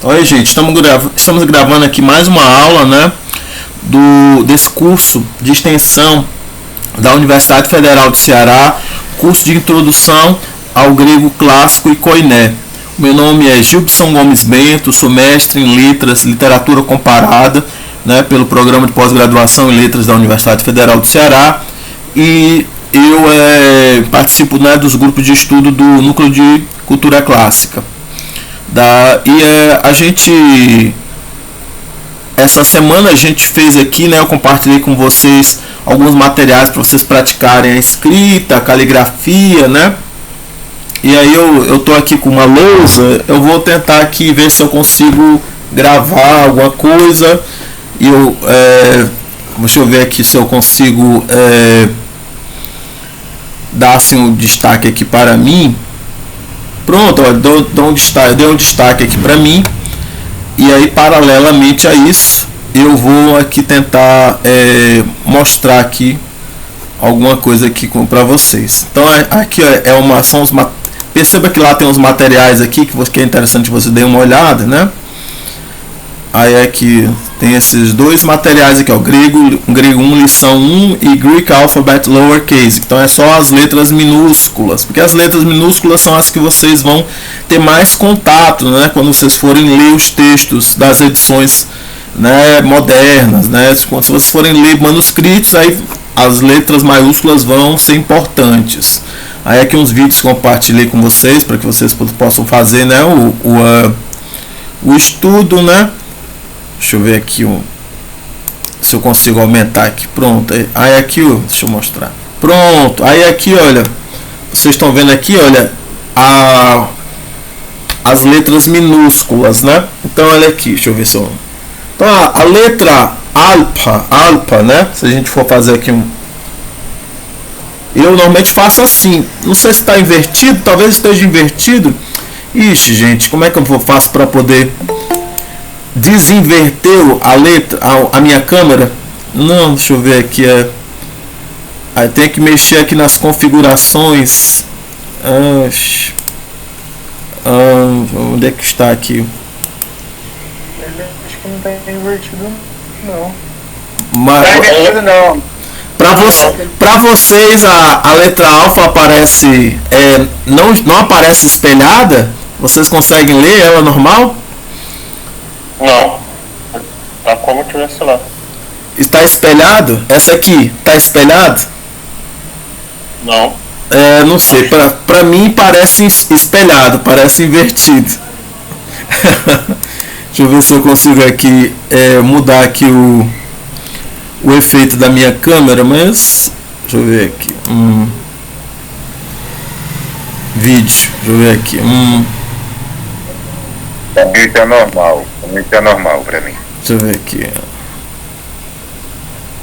Oi, gente, estamos gravando aqui mais uma aula, né, desse curso de extensão da Universidade Federal do Ceará, curso de introdução ao grego clássico e koiné. Meu nome é Gilson Gomes Bento, sou mestre em letras, literatura comparada, né, pelo programa de pós-graduação em letras da Universidade Federal do Ceará, e eu participo, né, dos grupos de estudo do Núcleo de Cultura Clássica. Essa semana a gente fez aqui, né, eu compartilhei com vocês alguns materiais para vocês praticarem a escrita, a caligrafia, né? E aí eu tô aqui com uma lousa, eu vou tentar aqui ver se eu consigo gravar alguma coisa. E deixa eu ver aqui se eu consigo dar assim um destaque aqui para mim. Pronto, ó, eu dei um destaque aqui para mim. E aí, paralelamente a isso, eu vou aqui tentar mostrar aqui alguma coisa aqui para vocês. Então aqui ó, perceba que lá tem uns materiais aqui que é interessante você dar uma olhada, né? Aí aqui tem esses dois materiais aqui, ó, grego 1, lição 1 e Greek Alphabet Lowercase. Então é só as letras minúsculas, porque as letras minúsculas são as que vocês vão ter mais contato, né, quando vocês forem ler os textos das edições, né, modernas, né? Se vocês forem ler manuscritos, aí as letras maiúsculas vão ser importantes. Aí aqui uns vídeos que eu compartilhei com vocês para que vocês possam fazer, né, o estudo, né? Deixa eu ver aqui se eu consigo aumentar aqui. Pronto. Aí aqui, deixa eu mostrar. Pronto. Aí aqui, olha, vocês estão vendo aqui, olha, as letras minúsculas, né? Então olha aqui, deixa eu ver se eu... Então a letra alpa, né? Se a gente for fazer aqui eu normalmente faço assim. Não sei se está invertido, talvez esteja invertido. Ixi, gente, como é que eu faço para poder desinverter a minha câmera? Não, deixa eu ver aqui. Aí tem que mexer aqui nas configurações. Onde é que está aqui? Acho que não está invertido, não. Mas, não está invertido, não. Para vocês a letra alfa aparece, não aparece espelhada? Vocês conseguem ler ela normal? Não. Tá como tivesse lá. Está espelhado? Essa aqui está espelhado? Não. Não sei. Para mim parece espelhado, parece invertido. Deixa eu ver se eu consigo aqui mudar aqui o efeito da minha câmera, mas deixa eu ver aqui. Vídeo. Deixa eu ver aqui. Isso é normal. Isso é normal pra mim. Deixa eu ver aqui.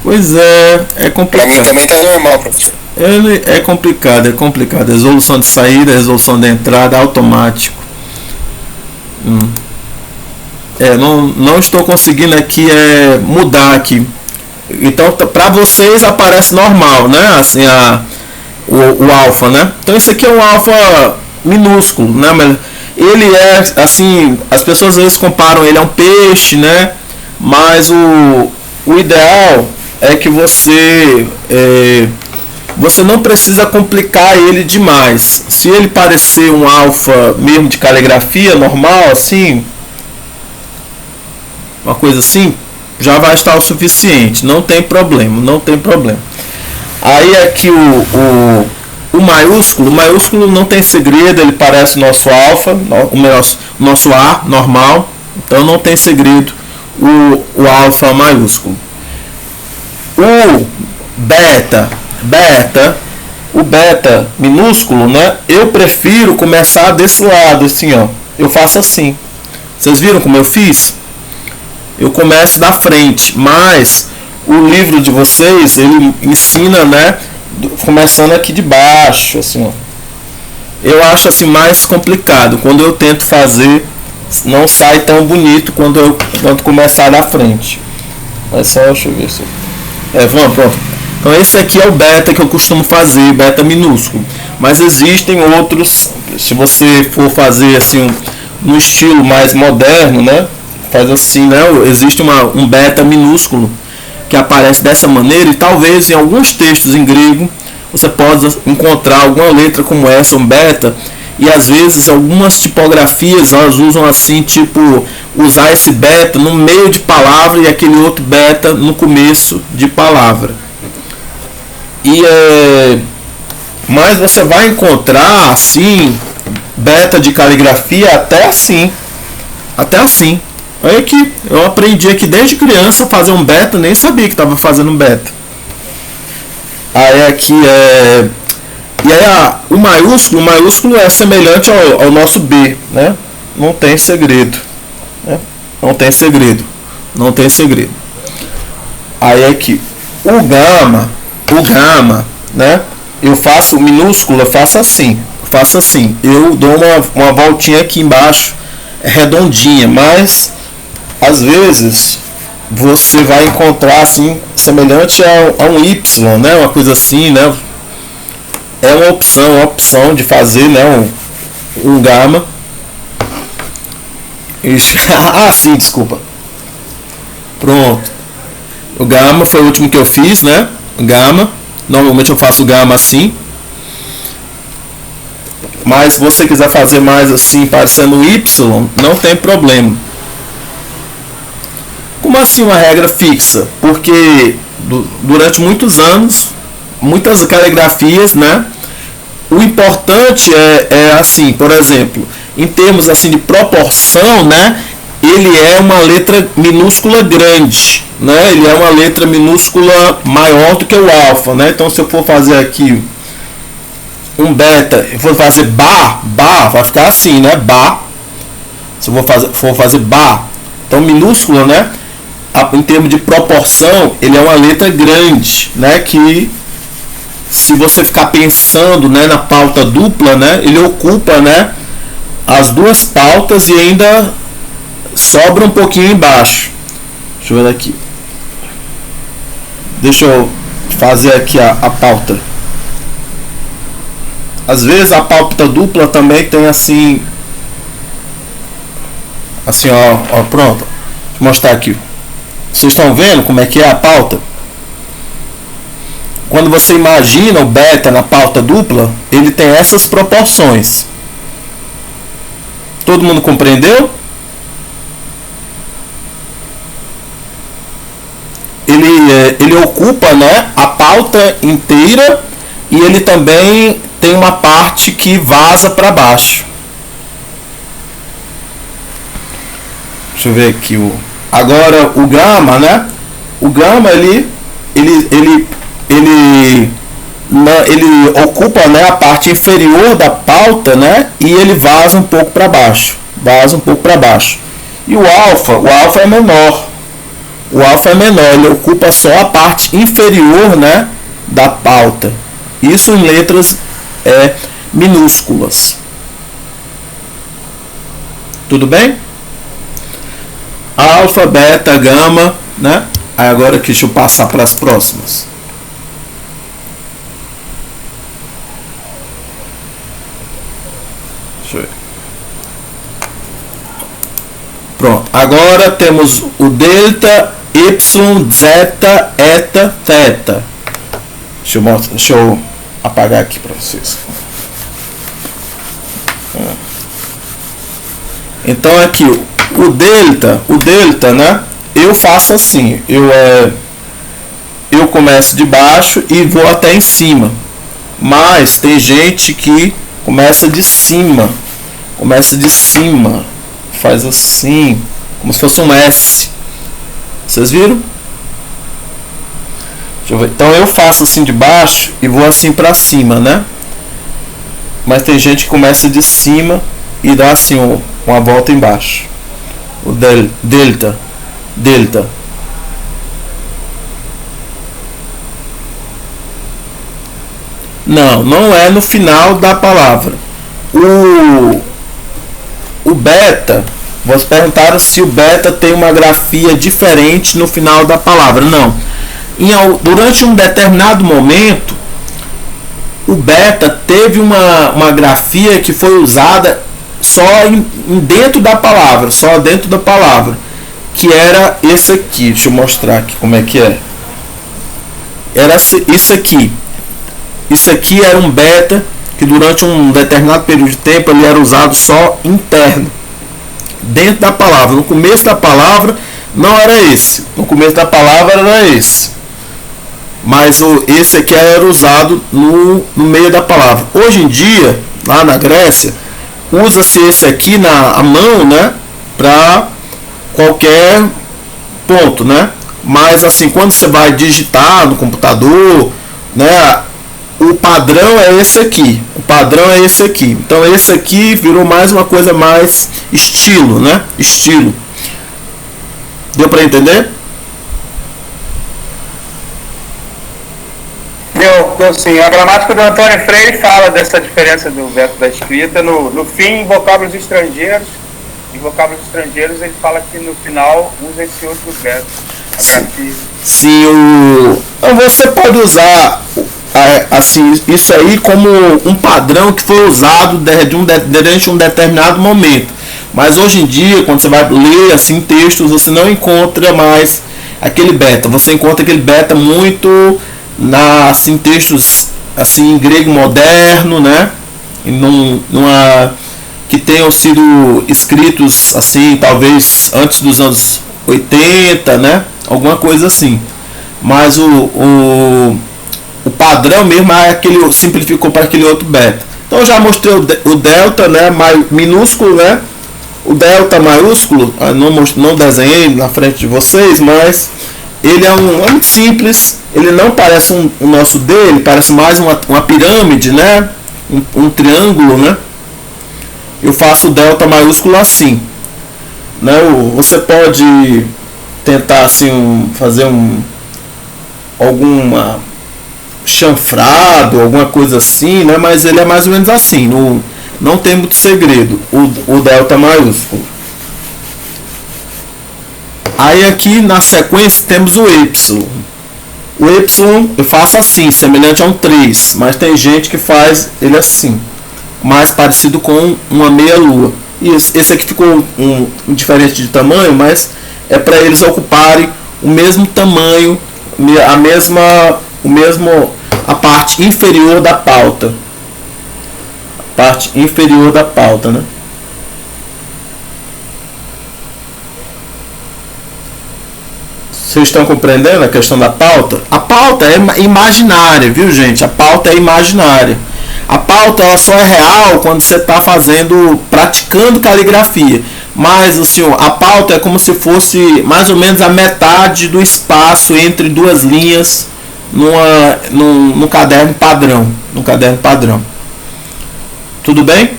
Pois é complicado. Pra mim também tá normal, professor. É complicado. Resolução de saída, resolução de entrada, automático. Não estou conseguindo aqui mudar aqui. Então para vocês aparece normal, né? Assim o alfa, né? Então esse aqui é um alfa minúsculo, né? Mas ele assim, as pessoas às vezes comparam ele a um peixe, né? Mas o ideal é que você não precisa complicar ele demais. Se ele parecer um alfa mesmo de caligrafia normal, assim, uma coisa assim, já vai estar o suficiente. Não tem problema. Aí aqui o maiúsculo não tem segredo, ele parece o nosso alfa, o nosso A normal, então não tem segredo o alfa maiúsculo. O beta minúsculo, né? Eu prefiro começar desse lado, assim, ó. Eu faço assim. Vocês viram como eu fiz? Eu começo da frente, mas o livro de vocês, ele ensina, né, começando aqui de baixo, assim, ó. Eu acho assim mais complicado. Quando eu tento fazer, não sai tão bonito quando começar da frente. Mas só, deixa eu ver se... vamos, pronto. Então esse aqui é o beta que eu costumo fazer, beta minúsculo. Mas existem outros, se você for fazer assim no estilo mais moderno, né? Faz assim, né? Existe um beta minúsculo que aparece dessa maneira, e talvez em alguns textos em grego você possa encontrar alguma letra como essa, um beta, e às vezes algumas tipografias elas usam assim, tipo, usar esse beta no meio de palavra e aquele outro beta no começo de palavra. Mas você vai encontrar assim beta de caligrafia até assim. Olha aqui, eu aprendi aqui desde criança a fazer um beta, nem sabia que estava fazendo um beta. Aí aqui e aí o maiúsculo é semelhante ao nosso B, né? Não tem segredo, né? Não tem segredo. Aí aqui o gama, né? Eu faço o minúsculo, eu faço assim. Eu dou uma voltinha aqui embaixo, redondinha, mas às vezes você vai encontrar assim, semelhante a um Y, né? Uma coisa assim, né? É uma opção de fazer, né? Um gama. Sim, desculpa. Pronto. O gama foi o último que eu fiz, né? Gama. Normalmente eu faço gama assim. Mas se você quiser fazer mais assim, parecendo Y, não tem problema. Como assim uma regra fixa? Porque durante muitos anos, muitas caligrafias, né? O importante é assim, por exemplo, em termos assim de proporção, né? Ele é uma letra minúscula grande, né? Ele é uma letra minúscula maior do que o alfa, né? Então se eu for fazer aqui um beta, eu for fazer bar, vai ficar assim, né? Bar. Se eu for fazer bar, então minúscula, né? Em termos de proporção, ele é uma letra grande, né? Que se você ficar pensando, né, na pauta dupla, né? Ele ocupa, né? As duas pautas e ainda sobra um pouquinho embaixo. Deixa eu ver aqui. Deixa eu fazer aqui a pauta. Às vezes a pauta dupla também tem assim, ó, pronto. Deixa eu mostrar aqui. Vocês estão vendo como é que é a pauta? Quando você imagina o beta na pauta dupla, ele tem essas proporções. Todo mundo compreendeu? Ele ocupa, né, a pauta inteira, e ele também tem uma parte que vaza para baixo. Deixa eu ver aqui agora o gama, né? O gama ele ocupa, né, a parte inferior da pauta, né? E ele vaza um pouco para baixo. E o alfa é menor. Ele ocupa só a parte inferior, né, da pauta. Isso em letras minúsculas. Tudo bem? Alfa, beta, gama, né? Aí agora aqui, deixa eu passar para as próximas. Deixa eu ver. Pronto. Agora temos o delta, y, zeta, eta, teta. Deixa eu apagar aqui para vocês. Então aqui o delta, né? Eu faço assim, eu começo de baixo e vou até em cima. Mas tem gente que começa de cima, faz assim, como se fosse um S. Vocês viram? Deixa eu ver. Então eu faço assim de baixo e vou assim para cima, né? Mas tem gente que começa de cima e dá assim uma volta embaixo. O delta. Não é no final da palavra. O beta, vocês perguntaram se o beta tem uma grafia diferente no final da palavra. Não. Durante um determinado momento, o beta teve uma grafia que foi usada dentro da palavra, só dentro da palavra, que era esse aqui. Deixa eu mostrar aqui como é que é. Era isso aqui. Isso aqui era um beta que durante um determinado período de tempo ele era usado só interno, dentro da palavra. No começo da palavra não era esse. No começo da palavra era esse. Mas esse aqui era usado no meio da palavra. Hoje em dia, lá na Grécia, usa-se esse aqui na mão, né, para qualquer ponto, né? Mas assim, quando você vai digitar no computador, né, o padrão é esse aqui. O padrão é esse aqui. Então esse aqui virou mais uma coisa mais estilo, né? Estilo. Deu para entender? Deu sim. A gramática do Antônio Freire fala dessa diferença do verbo da escrita. No fim, vocábulos estrangeiros. Em vocábulos estrangeiros, ele fala que no final usa esse outro verbo. Sim, você pode usar assim, isso aí como um padrão que foi usado durante um determinado momento. Mas hoje em dia, quando você vai ler assim textos, você não encontra mais aquele beta. Você encontra aquele beta muito assim, textos assim, em grego moderno, né? Que tenham sido escritos assim, talvez antes dos anos 80, né? Alguma coisa assim. Mas o padrão mesmo é aquele, simplificou para aquele outro beta. Então eu já mostrei o delta, né, minúsculo, né? O delta maiúsculo, não desenhei na frente de vocês, mas ele é muito simples. Ele não parece o nosso D, ele parece mais uma pirâmide, né? Um triângulo, né? Eu faço o delta maiúsculo assim, né? Você pode tentar assim fazer alguma chanfrado, alguma coisa assim, né? Mas ele é mais ou menos assim, não tem muito segredo, o delta maiúsculo. Aí aqui na sequência temos o Y. O Y eu faço assim, semelhante a um 3, mas tem gente que faz ele assim, mais parecido com uma meia-lua. E esse aqui ficou diferente de tamanho, mas é para eles ocuparem o mesmo tamanho, a parte inferior da pauta. A parte inferior da pauta, né? Vocês estão compreendendo a questão da pauta? A pauta é imaginária, viu, gente? A pauta é imaginária. A pauta ela só é real quando você está praticando caligrafia. Mas assim, a pauta é como se fosse mais ou menos a metade do espaço entre duas linhas no caderno padrão. No caderno padrão. Tudo bem?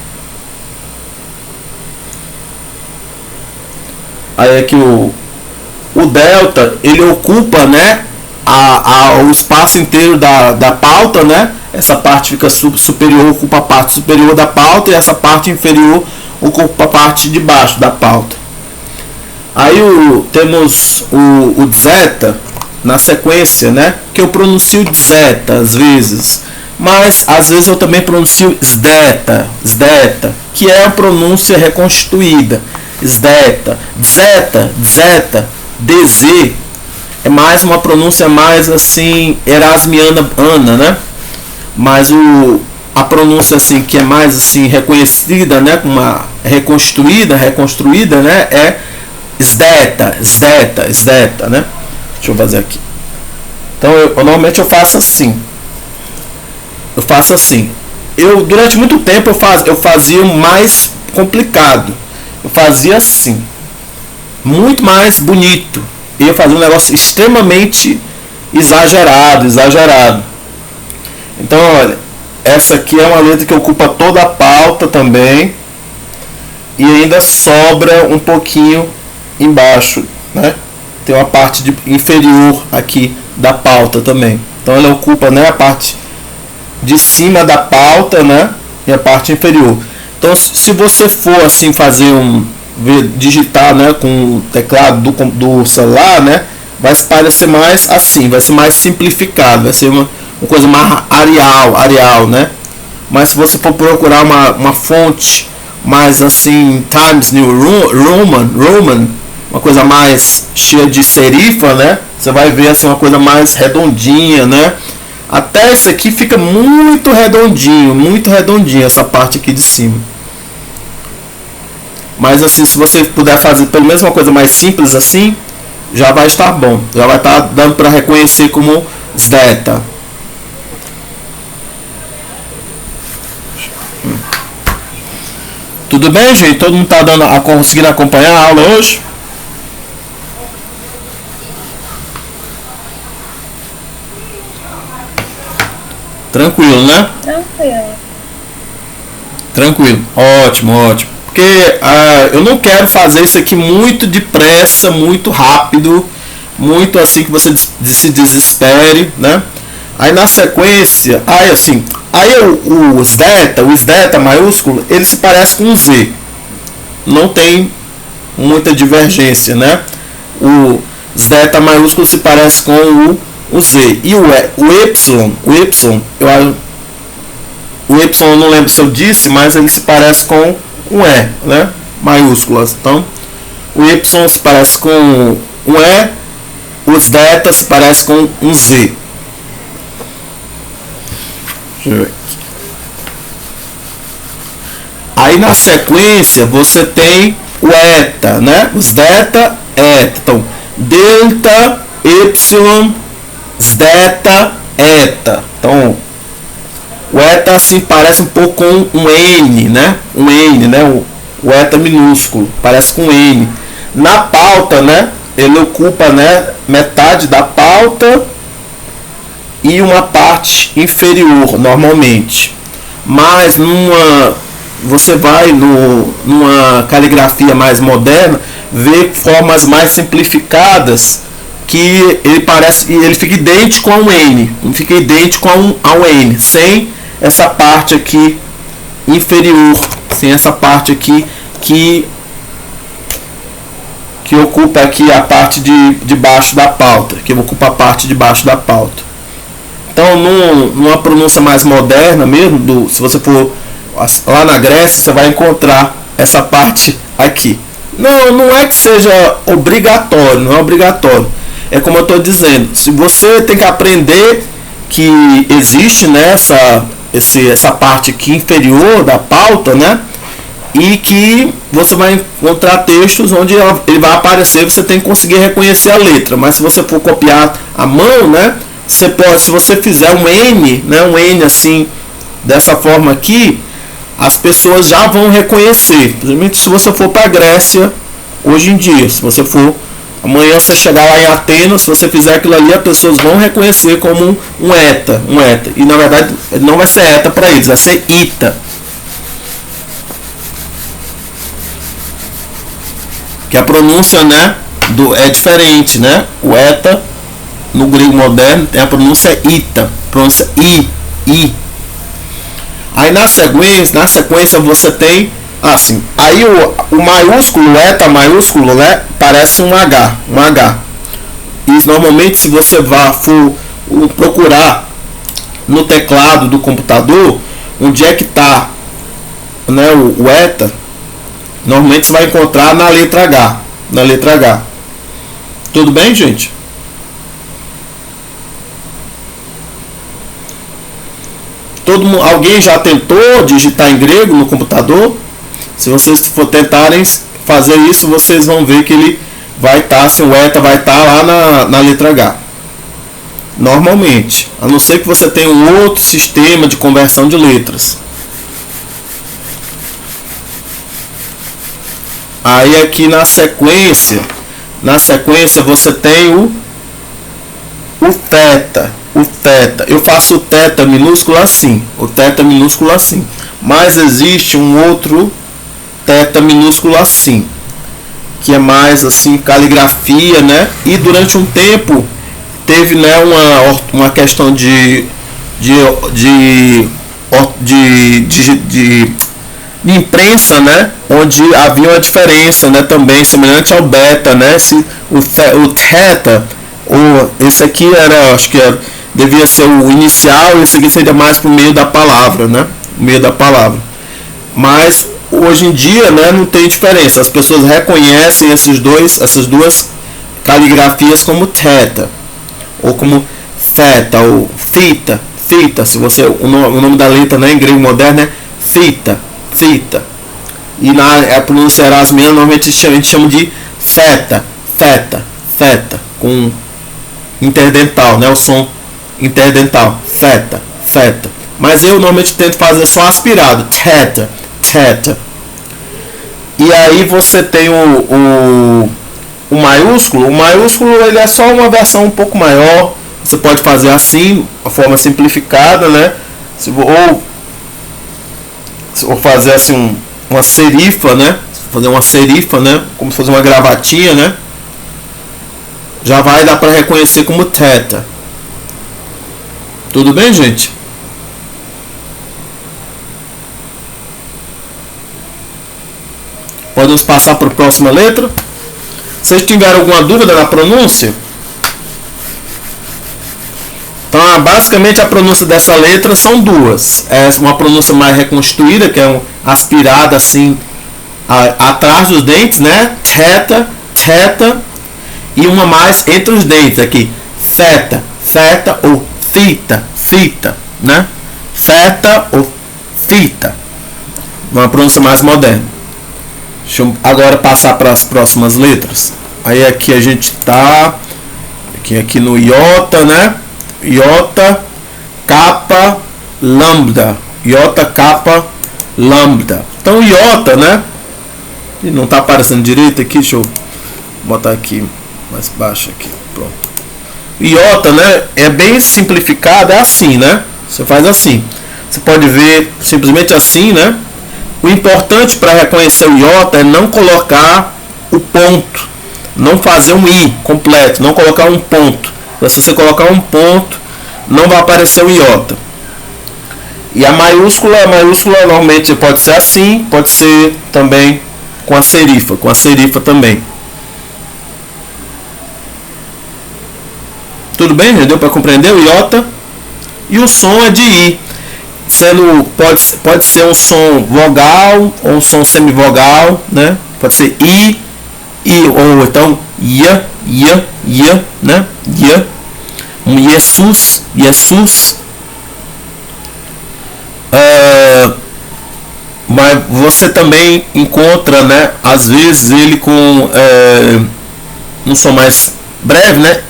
Aí aqui o delta, ele ocupa, né, o espaço inteiro da pauta, né? Essa parte fica superior, ocupa a parte superior da pauta, e essa parte inferior ocupa a parte de baixo da pauta. Aí temos o zeta na sequência, né? Que eu pronuncio zeta às vezes, mas às vezes eu também pronuncio zdeta, que é a pronúncia reconstituída. Zdeta, zeta, zeta, dz é mais uma pronúncia mais assim erasmiana, né? Mas a pronúncia assim que é mais assim reconhecida, né, com uma reconstruída, né, é zdeta, né? Deixa eu fazer aqui. Então normalmente eu faço assim. Durante muito tempo eu fazia o mais complicado. Eu fazia assim, muito mais bonito. E eu fazia um negócio extremamente exagerado. Então, olha, essa aqui é uma letra que ocupa toda a pauta também. E ainda sobra um pouquinho embaixo, né? Tem uma parte inferior aqui da pauta também. Então ela ocupa, né, a parte de cima da pauta, né? E a parte inferior. Então, se você for assim digitar, né, com o teclado do celular, né, vai se parecer mais assim, vai ser mais simplificado, vai ser uma coisa mais Arial, né? Mas se você for procurar uma fonte mais assim, Times New Roman, uma coisa mais cheia de serifa, né? Você vai ver assim uma coisa mais redondinha, né? Até esse aqui fica muito redondinho essa parte aqui de cima. Mas assim, se você puder fazer pelo menos uma coisa mais simples assim, já vai estar bom. Já vai estar dando para reconhecer como zeta. Tudo bem, gente? Todo mundo está conseguindo acompanhar a aula hoje? Tranquilo, né? Tranquilo. Ótimo. Porque eu não quero fazer isso aqui muito depressa, muito rápido, muito assim que você se desespere, né? Aí na sequência, o zeta maiúsculo, ele se parece com um Z. Não tem muita divergência, né? O zeta maiúsculo se parece com o Z. E o Y, eu não lembro se eu disse, mas ele se parece com um E, né? Maiúsculas. Então, o Y se parece com um E, o zeta se parece com um Z. Deixa eu ver aqui. Aí na sequência você tem o eta, né? Os delta, eta. Então, delta, y, zeta, eta. Então, o eta assim parece um pouco com um N, né? Um N, né? O eta minúsculo, parece com N. Na pauta, né? Ele ocupa, né, metade da pauta e uma parte inferior, normalmente. Mas você vai numa caligrafia mais moderna, ver formas mais simplificadas que ele fica idêntico a um N, não fica idêntico a um N, sem essa parte aqui inferior, sem essa parte aqui que ocupa aqui a parte de baixo da pauta, que ocupa a parte de baixo da pauta. Então, numa pronúncia mais moderna mesmo, se você for lá na Grécia, você vai encontrar essa parte aqui. Não é que seja obrigatório, não é obrigatório. É como eu estou dizendo, se você tem que aprender que existe, né, essa parte aqui inferior da pauta, né, e que você vai encontrar textos onde ele vai aparecer, você tem que conseguir reconhecer a letra. Mas se você for copiar à mão, né, você pode, se você fizer um N, né, um N assim, dessa forma aqui, as pessoas já vão reconhecer. Principalmente se você for para a Grécia hoje em dia, se você for amanhã, você chegar lá em Atenas, se você fizer aquilo ali, as pessoas vão reconhecer como um eta. E na verdade não vai ser eta para eles, vai ser ita. Que a pronúncia, né, é diferente, né? O eta no grego moderno tem a pronúncia ita, pronúncia i. Aí na sequência você tem assim, aí o maiúsculo, o eta maiúsculo, né, parece um H. E normalmente se você for procurar no teclado do computador onde é que está, né, o eta, normalmente você vai encontrar na letra H. Tudo bem, gente? Alguém já tentou digitar em grego no computador? Se vocês for tentarem fazer isso, vocês vão ver que ele vai estar, assim, o eta vai estar lá na letra H. Normalmente, a não ser que você tenha um outro sistema de conversão de letras. Aí aqui na sequência você tem o θ. Eu faço o θ minúsculo assim, mas existe um outro θ minúsculo assim, que é mais assim caligrafia, né? E durante um tempo teve, né, uma questão de imprensa, né, onde havia uma diferença, né, também semelhante ao beta, né? O θ, esse aqui acho que devia ser o inicial, e esse aqui seria mais pro meio da palavra, né? Mas hoje em dia, né, não tem diferença. As pessoas reconhecem essas duas caligrafias como theta, ou como theta, ou theta, theta. Se você, o nome da letra, né, em grego moderno é theta, theta. E na pronúncia erasmiana, normalmente a gente chama de theta, theta, theta, com interdental, né, o som interdental, theta, theta. Mas eu normalmente tento fazer só aspirado, theta, theta. E aí você tem o maiúsculo. O maiúsculo ele é só uma versão um pouco maior. Você pode fazer assim, a forma simplificada, né? Ou fazer assim uma serifa, né? Fazer uma serifa, né? Como se fosse uma gravatinha, né? Já vai dar para reconhecer como theta. Tudo bem, gente? Podemos passar para a próxima letra. Se vocês tiverem alguma dúvida na pronúncia, então basicamente a pronúncia dessa letra são duas. É uma pronúncia mais reconstruída, que é aspirada assim atrás dos dentes, né? Theta, theta. E uma mais entre os dentes aqui, theta, theta ou theta, theta, né? Theta ou theta. Uma pronúncia mais moderna. Deixa eu agora passar para as próximas letras. Aí aqui a gente tá aqui no iota, né? Iota, kappa, lambda. Iota, kappa, lambda. Então iota, né? E não tá aparecendo direito aqui, deixa eu botar aqui mais baixo aqui, pronto. Iota, né? É bem simplificado, é assim, né? Você faz assim. Você pode ver simplesmente assim, né? O importante para reconhecer o iota é não colocar o ponto, não fazer um i completo, não colocar um ponto. Se você colocar um ponto, não vai aparecer o iota. E a maiúscula normalmente pode ser assim, pode ser também com a serifa também. Tudo bem, gente? Deu para compreender o iota? E o som é de i. Pode ser um som vogal ou um som semivogal, né? Pode ser i, ou então ia, né? Ia, Jesus, mas você também encontra, né? Às vezes ele com um som mais breve, né?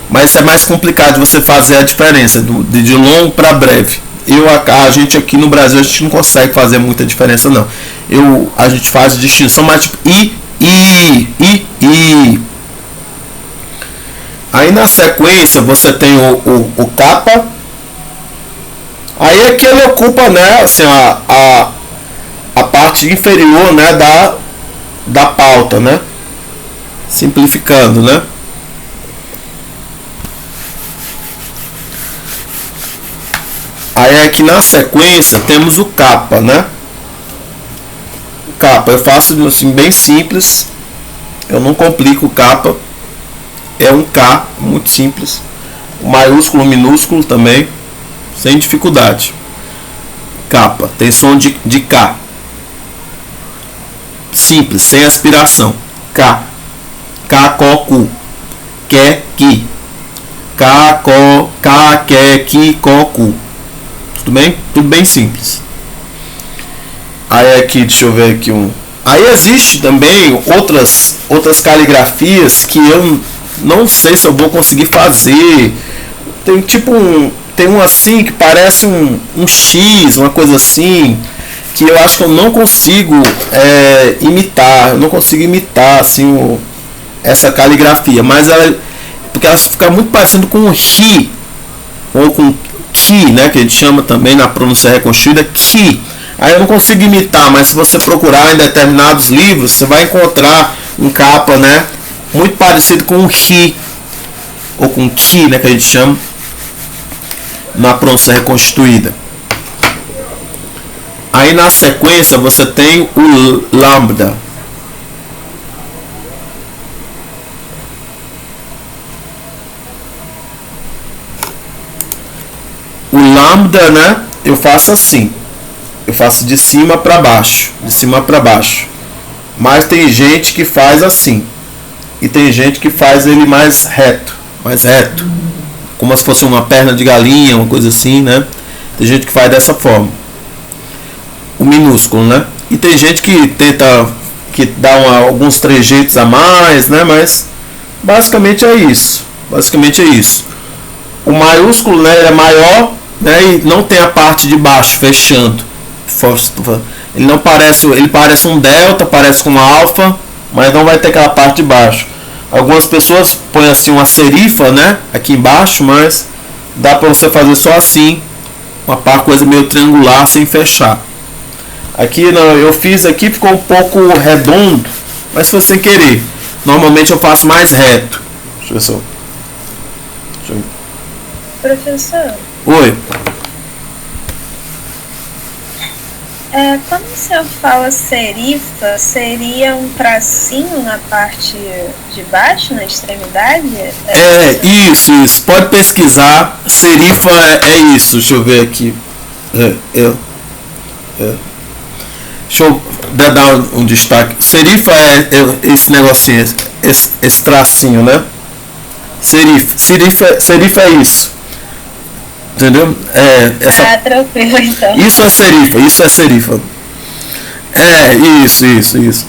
Mas é mais complicado de você fazer a diferença de longo para breve. A gente aqui no Brasil a gente não consegue fazer muita diferença não. A gente faz distinção mais tipo i. Aí na sequência você tem o kappa. Aí aqui ele ocupa, né, assim, a parte inferior, né, da pauta, né? Simplificando, né? Aí aqui na sequência temos o kappa, né? O kappa eu faço assim bem simples, eu não complico o kappa, é um K muito simples, o maiúsculo, minúsculo também, sem dificuldade. Kappa tem som de K, simples, sem aspiração. K, K, Ko, Ku, Que, Ki, K, Ko, K, Que, Ki, Ko, Ku. Tudo bem? Tudo bem simples. Aí aqui, deixa eu ver aqui Aí existe também outras caligrafias que eu não sei se eu vou conseguir fazer. Tem tipo tem um assim que parece um X, uma coisa assim, que eu acho que eu não consigo imitar. Eu não consigo imitar assim essa caligrafia, mas porque ela fica muito parecendo com um Ri ou com Ki, né, que a gente chama também na pronúncia reconstruída, Ki. Aí eu não consigo imitar, mas se você procurar em determinados livros, você vai encontrar um kappa, né, muito parecido com um Ri ou com Ki, né, que a gente chama na pronúncia reconstruída. Aí na sequência você tem o lambda. O lambda, né, eu faço assim. Eu faço de cima para baixo, de cima para baixo. Mas tem gente que faz assim. E tem gente que faz ele mais reto, como se fosse uma perna de galinha, uma coisa assim, né? Tem gente que faz dessa forma, o minúsculo, né? E tem gente que tenta, que dá alguns trejeitos a mais, né? Mas basicamente é isso. O maiúsculo, né, é maior, né, e não tem a parte de baixo fechando. Ele não parece, ele parece um delta, parece com uma alfa, mas não vai ter aquela parte de baixo. Algumas pessoas põem assim uma serifa, né, aqui embaixo, mas dá para você fazer só assim, uma coisa meio triangular sem fechar. Aqui eu fiz aqui, ficou um pouco redondo, mas foi sem querer. Normalmente eu faço mais reto. Deixa eu ver. Professor? Oi. Quando o senhor fala serifa, seria um tracinho na parte de baixo, na extremidade? Isso. Pode pesquisar. Serifa é isso. Deixa eu ver aqui. Deixa eu dar um destaque. Serifa é esse negocinho, esse tracinho, né? Serifa é isso. Entendeu? Tranquilo então. Isso é serifa. Isso.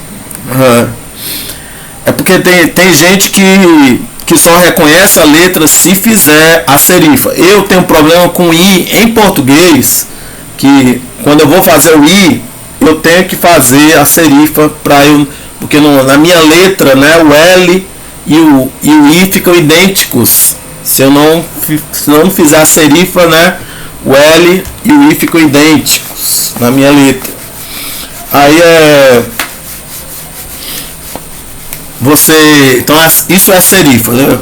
É porque tem gente que só reconhece a letra se fizer a serifa. Eu tenho um problema com I em português, que quando eu vou fazer o I, eu tenho que fazer a serifa porque na minha letra, né, o L e o I ficam idênticos. Se eu não fizer a serifa, né, o L e o I ficam idênticos na minha letra. Aí então isso é serifa, né?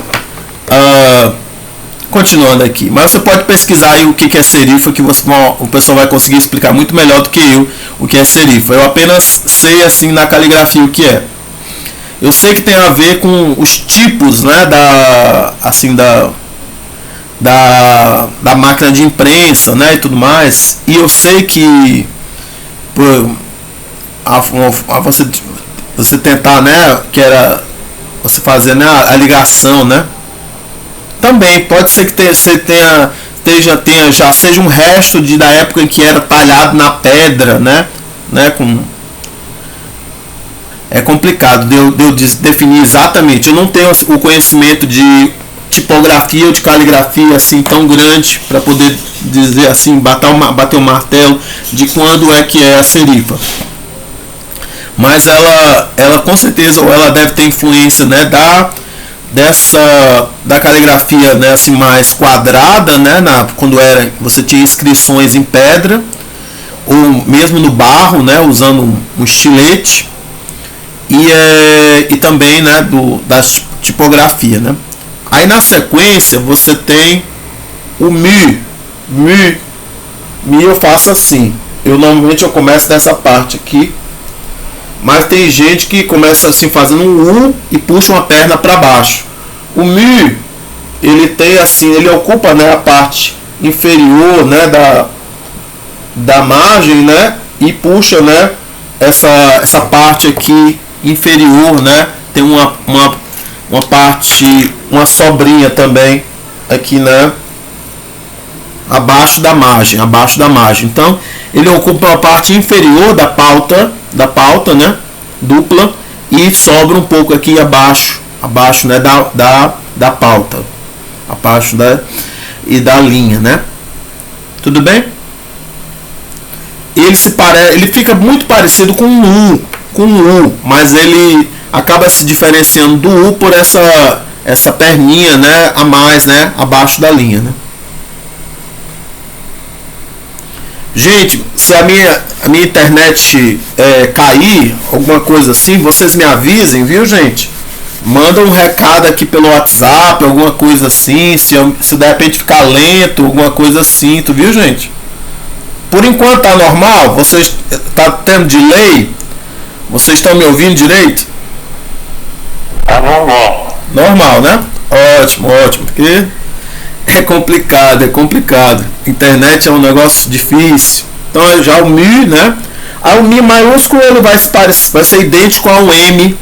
Continuando aqui, mas você pode pesquisar aí o que é serifa, que o pessoal vai conseguir explicar muito melhor do que eu o que é serifa. Eu apenas sei assim na caligrafia o que é. Eu sei que tem a ver com os tipos, né, da máquina de imprensa, né, e tudo mais. E eu sei que você tentar, né, que era você fazer, né, a ligação, né. Também pode ser que você já seja um resto da época em que era talhado na pedra, né, é complicado de eu definir exatamente. Eu não tenho o conhecimento de tipografia ou de caligrafia assim tão grande para poder dizer assim, bater o martelo de quando é que é a serifa. Mas ela com certeza, ou ela deve ter influência, né, da caligrafia, né, assim, mais quadrada, né, quando você tinha inscrições em pedra ou mesmo no barro, né, usando um estilete. E também, né, da tipografia, né. Aí na sequência você tem o Mi eu faço assim. Normalmente eu começo dessa parte aqui, mas tem gente que começa assim fazendo um U e puxa uma perna para baixo. O Mi, ele tem assim, ele ocupa, né, a parte inferior, né, da margem, né, e puxa, né, essa parte aqui inferior, né, tem uma parte, uma sobrinha também aqui, né, abaixo da margem. Então ele ocupa a parte inferior da pauta, né, dupla, e sobra um pouco aqui abaixo, né, da pauta, abaixo e da linha, né. Tudo bem? Ele fica muito parecido com um U, mas ele acaba se diferenciando do U por essa perninha, né, a mais, né, abaixo da linha, né. Gente, se a minha internet cair, alguma coisa assim, vocês me avisem, viu, gente? Manda um recado aqui pelo WhatsApp, alguma coisa assim, se de repente ficar lento, alguma coisa assim, tu viu, gente? Por enquanto tá normal? Vocês tá tendo delay? Vocês estão me ouvindo direito? Tá normal. Normal, né? Ótimo, porque é complicado. Internet é um negócio difícil. Então já o Mi, né? Aí o Mi maiúsculo ele vai ser idêntico a um M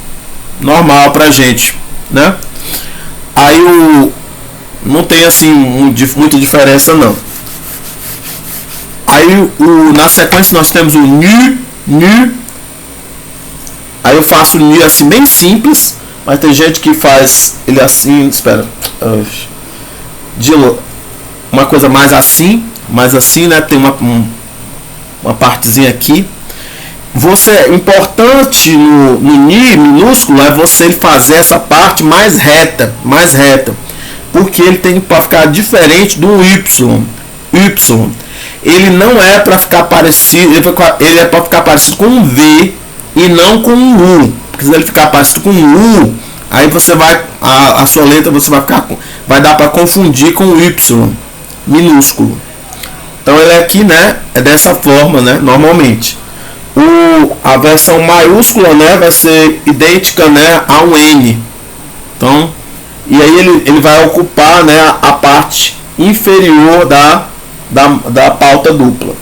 normal pra gente, né? Aí não tem assim muita diferença não. Aí na sequência nós temos o Ni. Aí eu faço o Ni assim bem simples, mas tem gente que faz ele assim, espera, uma coisa mais assim, né? Tem uma partezinha aqui. Importante no Ni minúsculo é você fazer essa parte mais reta, porque ele tem para ficar diferente do Y. Ele não é para ficar parecido, ele é para ficar parecido com um V e não com um U. Porque se ele ficar parecido com um U, aí você vai a sua letra vai dar para confundir com o Y minúsculo. Então ele aqui, né, é dessa forma, né, normalmente. A versão maiúscula, né, vai ser idêntica, né, a um N. Então, e aí ele vai ocupar, né, a parte inferior da pauta dupla,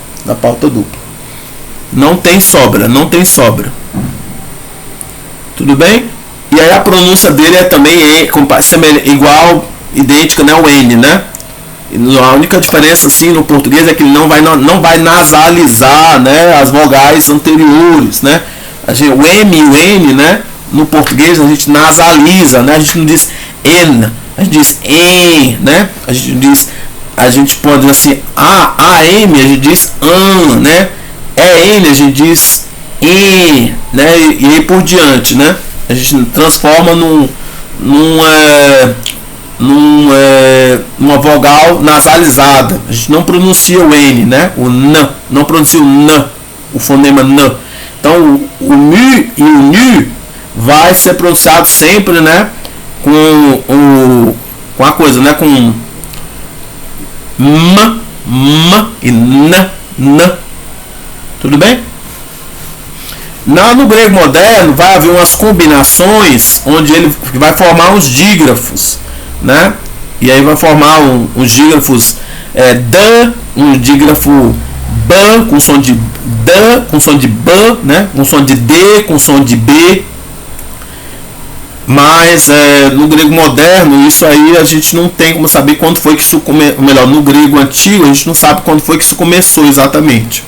Não tem sobra. Tudo bem? E aí a pronúncia dele é também idêntica, né, ao N, né? A única diferença assim no português é que ele não vai nasalizar, né, as vogais anteriores, né? O M e o N, né, no português a gente nasaliza, né? A gente não diz N, a gente diz E, né? A gente pode dizer assim, AM a gente diz AN, né? EN a gente diz E, né? E aí por diante, né? A gente transforma numa vogal nasalizada. A gente não pronuncia o N, né? O N, não pronuncia o N, o fonema N. Então o Mi e o Ni vai ser pronunciado sempre, né? Com a coisa, né? Com M e N. Tudo bem? No grego moderno vai haver umas combinações onde ele vai formar os dígrafos, né? E aí vai formar uns dígrafos D, um dígrafo B com som de D, com som de B, né? Com som de D, com som de B. Mas no grego moderno isso aí a gente não tem como saber quando foi que isso no grego antigo a gente não sabe quando foi que isso começou exatamente.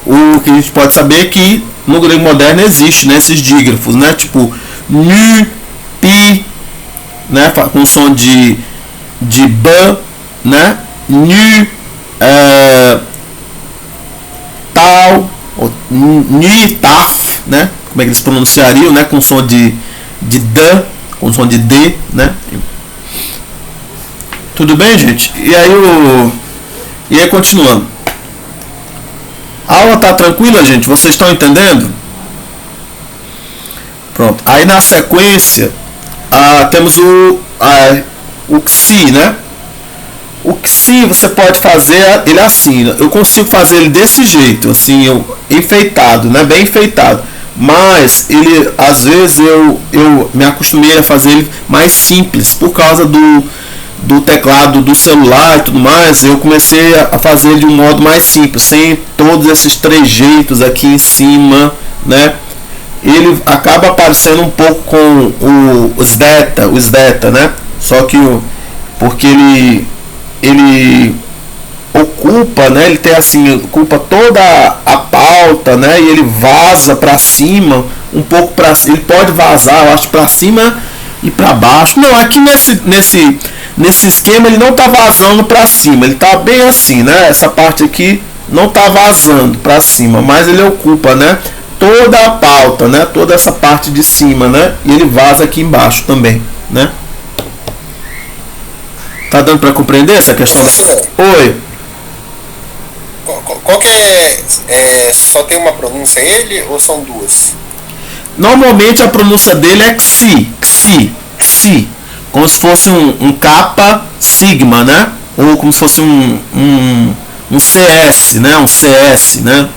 O que a gente pode saber é que no grego moderno existe, né, esses dígrafos, né, tipo Ni, Pi, né, com som de B, né, Ni, Tal, Ni, Taf, né, como é que eles pronunciariam, né, com som de D, com som de D, né. Tudo bem, gente? E aí continuando. A aula tá tranquila, gente? Vocês estão entendendo? Pronto. Aí na sequência temos o Xi, né? O Xi você pode fazer ele assim. Eu consigo fazer ele desse jeito, assim, enfeitado, né? Bem enfeitado. Mas ele, às vezes eu me acostumei a fazer ele mais simples por causa do teclado do celular e tudo mais. Eu comecei a fazer de um modo mais simples, sem todos esses trejeitos aqui em cima, né? Ele acaba aparecendo um pouco com o Zdeta, né? Só que porque ele ocupa, né? Ele tem assim, ocupa toda a pauta, né? E ele vaza para cima, um pouco para cima. Ele pode vazar, eu acho, para cima e para baixo. Não, aqui nesse esquema ele não está vazando para cima, ele está bem assim, né? Essa parte aqui não está vazando para cima, mas ele ocupa, né, toda a pauta, né? Toda essa parte de cima, né? E ele vaza aqui embaixo também, né? Tá dando para compreender essa questão? Oi. Qual que só tem uma pronúncia ele ou são duas? Normalmente a pronúncia dele é Xi, como se fosse um kappa sigma, né? Ou como se fosse um CS, né? Um CS, né?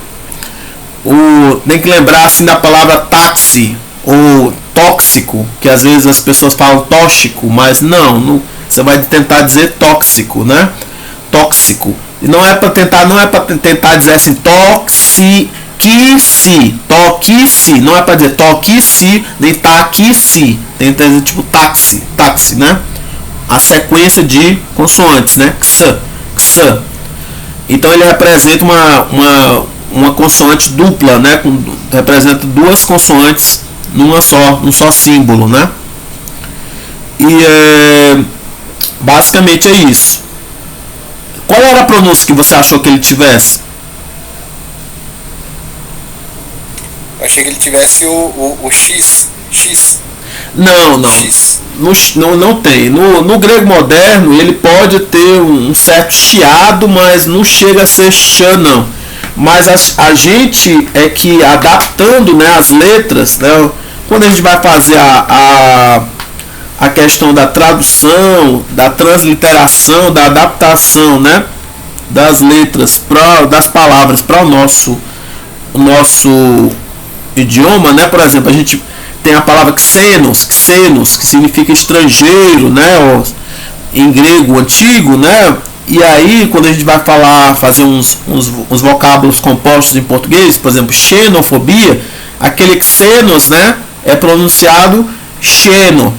Tem que lembrar assim da palavra táxi ou tóxico, que às vezes as pessoas falam tóxico, mas não, você vai tentar dizer tóxico, né? Tóxico. Não é para tentar dizer assim, toque-se, não é para dizer toque-se, nem taque-se. Tenta dizer tipo táxi, né? A sequência de consoantes, né? X. Então ele representa uma consoante dupla, né? Representa duas consoantes num só símbolo, né? E basicamente é isso. Qual era a pronúncia que você achou que ele tivesse? Eu achei que ele tivesse o X. Não. X. Não tem. No grego moderno ele pode ter um certo chiado, mas não chega a ser chã, não. Mas a gente é que adaptando, né, as letras, né, quando a gente vai fazer a questão da tradução, da transliteração, da adaptação, né, das letras, das palavras para o nosso idioma, né? Por exemplo, a gente tem a palavra xenos, que significa estrangeiro, né? Em grego antigo, né? E aí, quando a gente vai fazer uns vocábulos compostos em português, por exemplo, xenofobia, aquele xenos, né? É pronunciado xeno,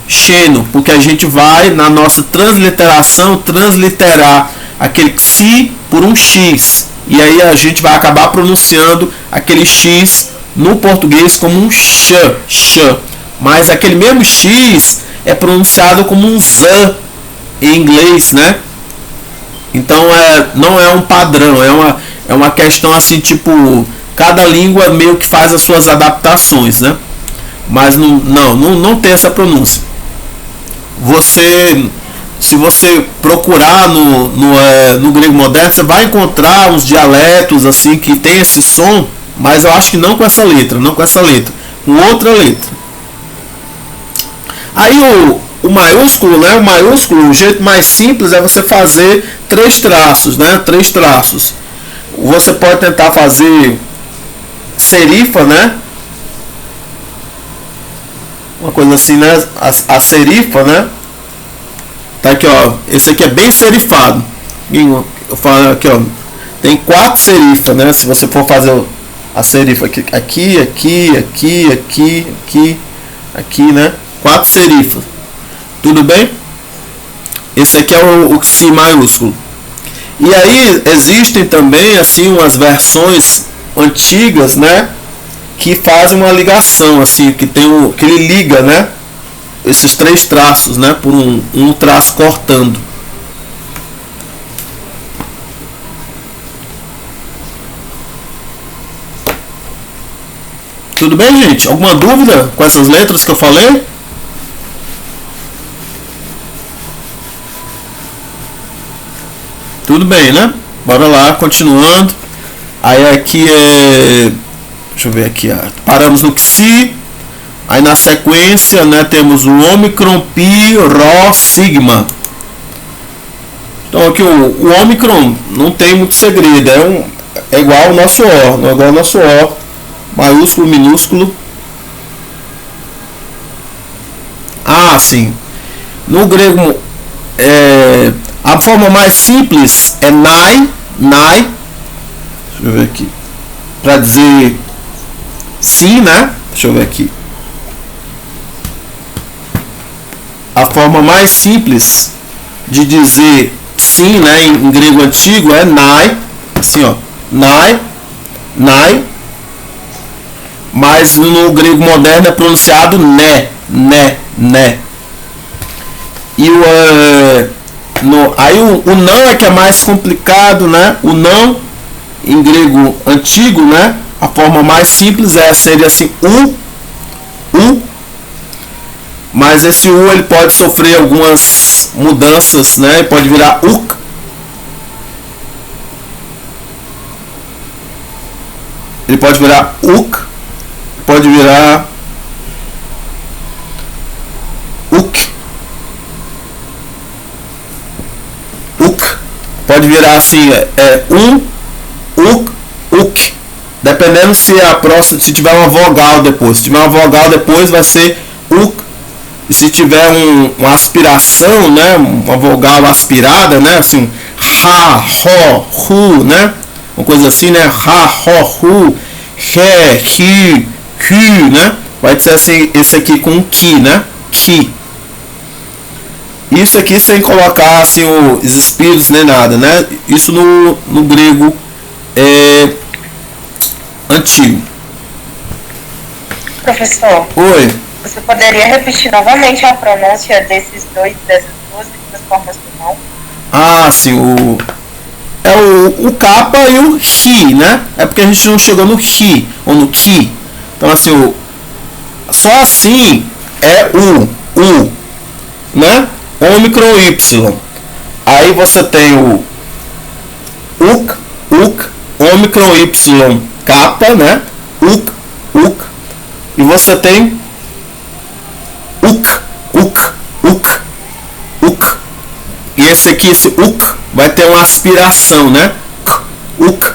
porque a gente vai, na nossa transliteração, transliterar aquele xi por um x. E aí a gente vai acabar pronunciando aquele x no português como um sh. Mas aquele mesmo x é pronunciado como um z em inglês, né? Então não é um padrão, é uma questão assim, tipo, cada língua meio que faz as suas adaptações, né? Mas não tem essa pronúncia. Se você procurar no grego moderno, você vai encontrar uns dialetos assim que tem esse som, mas eu acho que não com essa letra, com outra letra. Aí o maiúsculo, né? O jeito mais simples é você fazer 3 traços, né? 3 traços. Você pode tentar fazer serifa, né? Uma coisa assim, né? A serifa, né? Tá aqui, ó. Esse aqui é bem serifado. Eu falo aqui, ó. Tem 4 serifas, né? Se você for fazer a serifa aqui, né? 4 serifas. Tudo bem? Esse aqui é o Xi maiúsculo. E aí existem também assim umas versões antigas, né? Que fazem uma ligação, assim, que ele liga, né? Esses 3 traços, né? Por um traço cortando. Tudo bem, gente? Alguma dúvida com essas letras que eu falei? Tudo bem, né? Bora lá, continuando. Aí aqui deixa eu ver aqui, paramos no Xi. Aí na sequência, né, temos o Ômicron, Pi, Rho, Sigma. Então aqui o Ômicron não tem muito segredo, é igual ao nosso O, não é igual ao nosso O, maiúsculo, minúsculo. Sim. No grego, a forma mais simples é Nai. Deixa eu ver aqui. Para dizer sim, né? Deixa eu ver aqui. A forma mais simples de dizer sim, né, em grego antigo é Nai. Assim, ó. Nai. Mas no grego moderno é pronunciado né. E aí o não é que é mais complicado, né? O não em grego antigo, né? A forma mais simples seria assim u. Mas esse u ele pode sofrer algumas mudanças, né? Ele pode virar uk. Ele pode virar uk. Pode virar uk. Pode virar assim, uk. Dependendo se se tiver uma vogal depois. Se tiver uma vogal depois vai ser uk. E se tiver uma aspiração, né, uma vogal aspirada, né, assim, ha, ho, hu, né? Uma coisa assim, né? Ha, ho, hu, he, hi, hu, né? Vai ser assim, esse aqui com ki, né? Ki. Isso aqui sem colocar assim os espíritos nem nada, né? Isso no grego antigo. Professor, Oi. você poderia repetir novamente a pronúncia dessas duas formas do não? Ah, sim, o kappa e o hi, né? É porque a gente não chegou no hi ou no ki. Então assim, só assim é o, né? Ômicron Y. Aí você tem o uk, Ômicron Y kappa, né? Uk. E você tem uk. E esse aqui, esse uk, vai ter uma aspiração, né? Uk.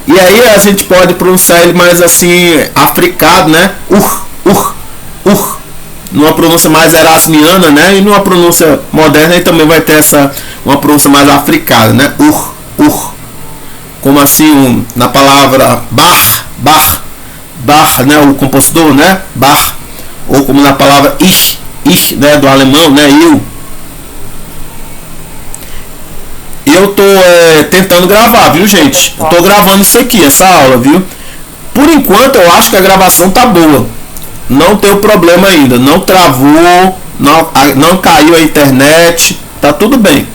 E aí a gente pode pronunciar ele mais assim, africado, né? Numa pronúncia mais erasmiana, né? E numa pronúncia moderna ele também vai ter uma pronúncia mais africana, né? Como assim na palavra bar, né? O compositor, né? Bar. Ou como na palavra ich, né? Do alemão, né? Eu tô tentando gravar, viu, gente? Eu tô gravando isso aqui, essa aula, viu? Por enquanto eu acho que a gravação tá boa. Não tem problema ainda, não travou, não caiu a internet, tá tudo bem.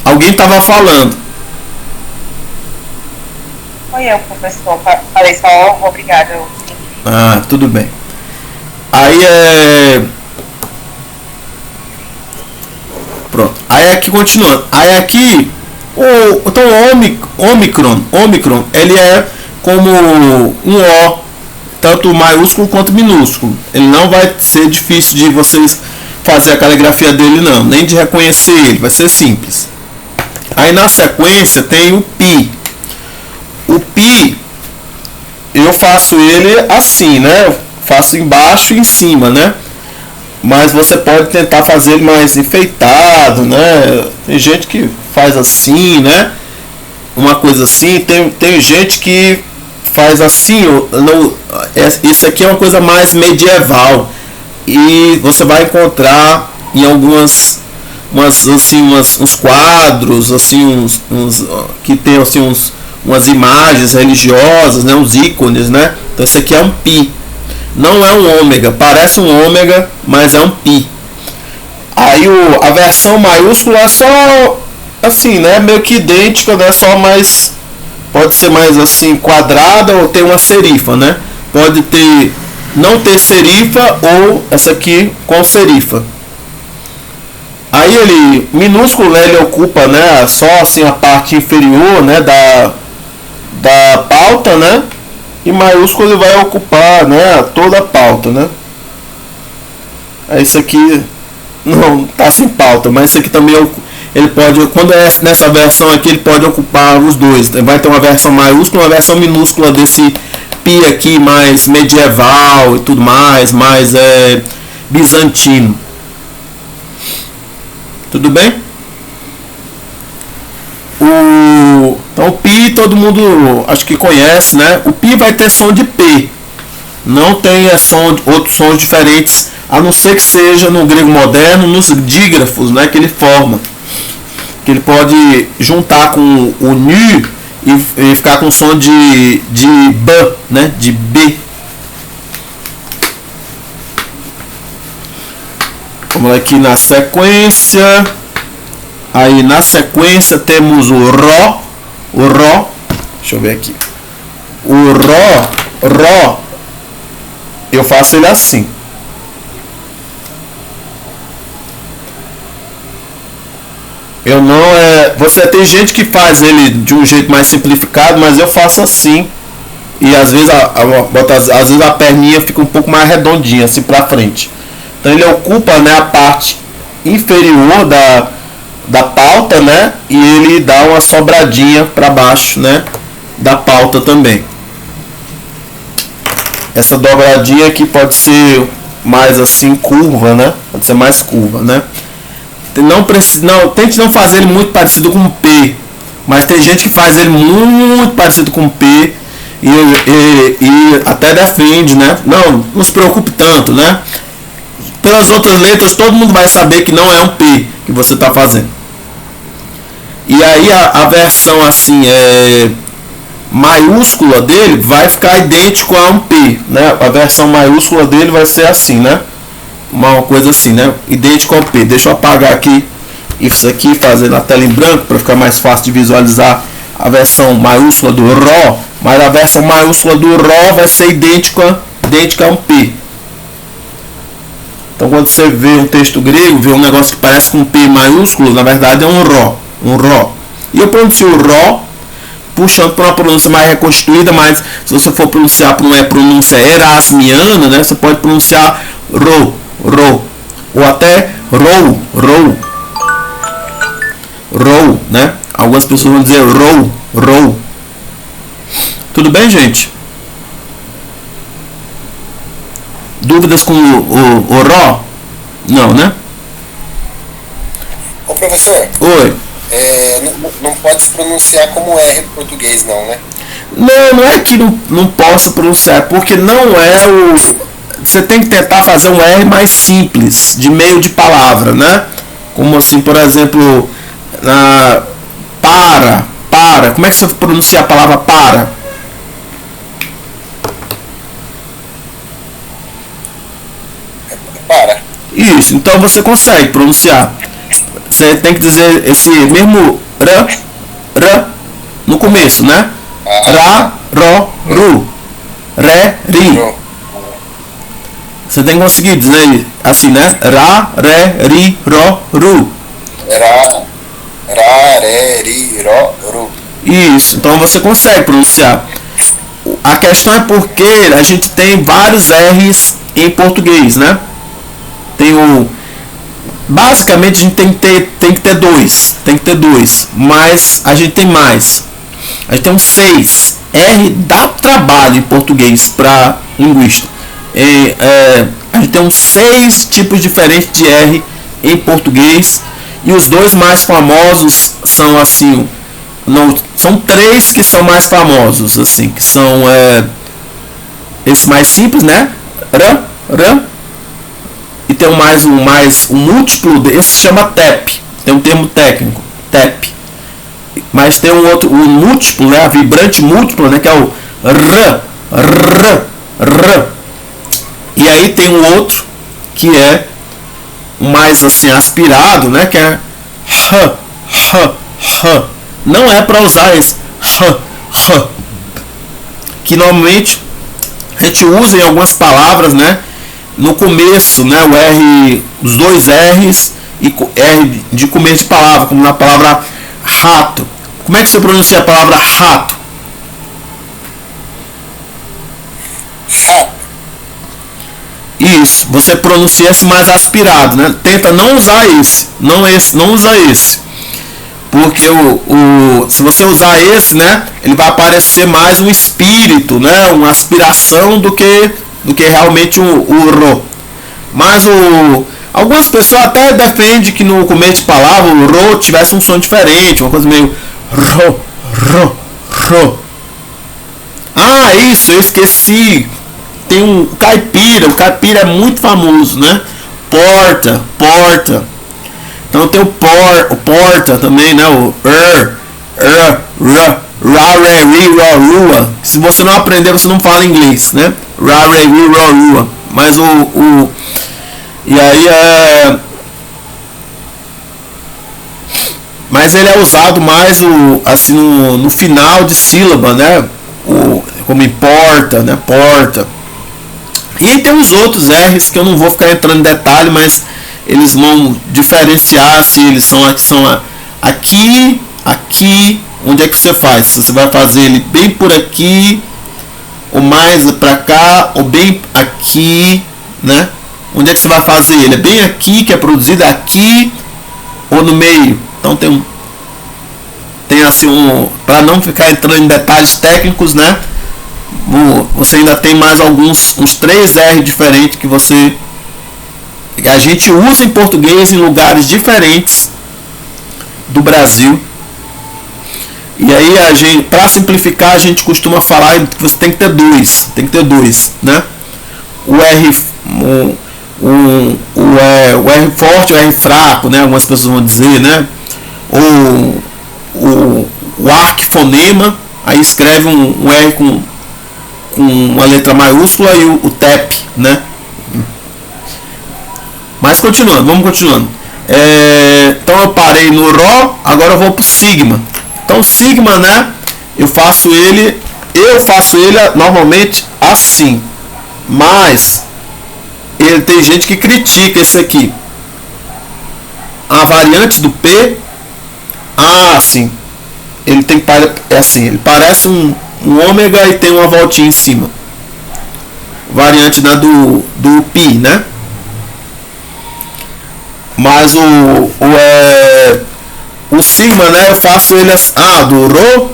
Alguém tava falando. Foi eu, professor. Falei só obrigado. Ah, tudo bem. Aí pronto. Aí aqui continuando. Aí aqui então o Ômicron, ele é como um O, tanto maiúsculo quanto minúsculo. Ele não vai ser difícil de vocês fazer a caligrafia dele não, nem de reconhecer ele, vai ser simples. Aí na sequência tem o Pi. O Pi, eu faço ele assim, né? Eu faço embaixo e em cima, né? Mas você pode tentar fazer ele mais enfeitado, né? Tem gente que faz assim, né? Uma coisa assim. Tem gente que faz assim. Isso aqui é uma coisa mais medieval. E você vai encontrar em algumas uns quadros, assim, que tem assim, umas imagens religiosas, né? Uns ícones, né? Então esse aqui é um Pi. Não é um ômega, parece um ômega, mas é um pi. Aí a versão maiúscula é só assim, né? Meio que idêntica, né? Só mais, pode ser mais assim quadrada ou ter uma serifa, né? Pode não ter serifa ou essa aqui com serifa. Aí ele minúsculo, né? Ele ocupa, né? Só assim a parte inferior, né? Da pauta, né? E maiúsculo ele vai ocupar, né, toda a pauta, né? Esse aqui não tá sem pauta, mas esse aqui também ele pode, quando é nessa versão aqui, ele pode ocupar os dois. Vai ter uma versão maiúscula, uma versão minúscula desse Pi aqui mais medieval e tudo mais bizantino. Tudo bem? Então o Pi todo mundo acho que conhece, né? O Pi vai ter som de P. Não tem outros sons diferentes, a não ser que seja no grego moderno, nos dígrafos, né, que ele forma. Que ele pode juntar com o N e ficar com som de B, né? De B. Vamos aqui na sequência. Aí na sequência temos o Ró. Deixa eu ver aqui. O Ró, eu faço ele assim. Você tem gente que faz ele de um jeito mais simplificado, mas eu faço assim. E às vezes a perninha fica um pouco mais redondinha, assim pra frente. Então ele ocupa, né, a parte inferior da pauta, né? E ele dá uma sobradinha para baixo, né? Da pauta também. Essa dobradinha aqui pode ser mais assim curva, né? Pode ser mais curva, né? Não precisa, não, tente não fazer ele muito parecido com um P, mas tem gente que faz ele muito parecido com um P e até defende, né? Não se preocupe tanto, né? Pelas outras letras todo mundo vai saber que não é um P que você está fazendo. E aí a versão assim maiúscula dele vai ficar idêntico a um P, né? A versão maiúscula dele vai ser assim, né? Uma coisa assim, né? Idêntico ao P. Deixa eu apagar aqui isso aqui, fazer na tela em branco para ficar mais fácil de visualizar a versão maiúscula do RO, mas a versão maiúscula do RO vai ser idêntica a um P. Então quando você vê um texto grego, vê um negócio que parece com um P maiúsculo, na verdade é um RO. E eu pronuncio o RO puxando para uma pronúncia mais reconstruída, mas se você for pronunciar por uma pronúncia erasmiana, né, você pode pronunciar ro, ou até rou, né? Algumas pessoas vão dizer rou. Tudo bem, gente? Dúvidas com o ró? Não, né? Ô professor. Oi. Não pode se pronunciar como R do português, não, né? Não é que não posso pronunciar, porque não é o... Você tem que tentar fazer um R mais simples, de meio de palavra, né? Como assim, por exemplo, para. Como é que você pronuncia a palavra para? Para. Isso, então você consegue pronunciar. Você tem que dizer esse mesmo ra no começo, né? Ra, ro, ru, ré, ri. Você tem que conseguir dizer assim, né? Ra, ré, ri, ro, ru. Ra, ré, ri, ro, ru. Isso, então você consegue pronunciar. A questão é porque a gente tem vários R's em português, né? Basicamente a gente tem que ter dois, mas a gente tem mais. A gente tem 6. R dá trabalho em português para linguista. A gente tem 6 tipos diferentes de R em português, e os dois mais famosos são assim, são 3 que são mais famosos, assim, que são esse mais simples, né? Ra, e tem um múltiplo desse, se chama TEP, tem um termo técnico, TEP, mas tem um outro, o múltiplo, né? A vibrante múltipla, né? Que é o r. E aí tem um outro que é mais assim aspirado, né? Que é h. Não é para usar esse h, que normalmente a gente usa em algumas palavras, né? No começo, né? O R, os dois R's e R de começo de palavra, como na palavra rato. Como é que você pronuncia a palavra rato? Isso, você pronuncia esse mais aspirado, né? Tenta não usar esse, não usa esse, porque se você usar esse, né, ele vai aparecer mais um espírito, né, uma aspiração do que realmente o ro. Mas algumas pessoas até defendem que no começo de palavra o ro tivesse um som diferente, uma coisa meio ro. Ah, isso, eu esqueci. Tem o caipira é muito famoso, né? Porta. Então tem o porta também, né? O rua. Se você não aprender, você não fala inglês, né? Rua. Mas e aí mas ele é usado mais assim no final de sílaba, né? Como importa, né? Porta. E tem os outros R's que eu não vou ficar entrando em detalhe, mas eles vão diferenciar se eles são aqui, onde é que você faz? Se você vai fazer ele bem por aqui, ou mais para cá, ou bem aqui, né? Onde é que você vai fazer ele? É bem aqui que é produzido, aqui ou no meio. Então tem assim para não ficar entrando em detalhes técnicos, né? Você ainda tem mais uns 3 R diferentes que você a gente usa em português em lugares diferentes do Brasil. E aí a gente, para simplificar, a gente costuma falar que você tem que ter dois, né? O R forte, o R fraco, né? Algumas pessoas vão dizer, né? Ou o arquifonema, aí escreve um R com uma letra maiúscula e o TEP, né? Mas vamos continuando. Então eu parei no Ró, agora eu vou pro Sigma. Então o Sigma, né? Eu faço ele normalmente assim. Mas tem gente que critica esse aqui. A variante do P, assim. Ele tem assim, ele parece um ômega e tem uma voltinha em cima. Variante da do Pi, né? Mas o Sigma, né, eu faço ele assim, do Rho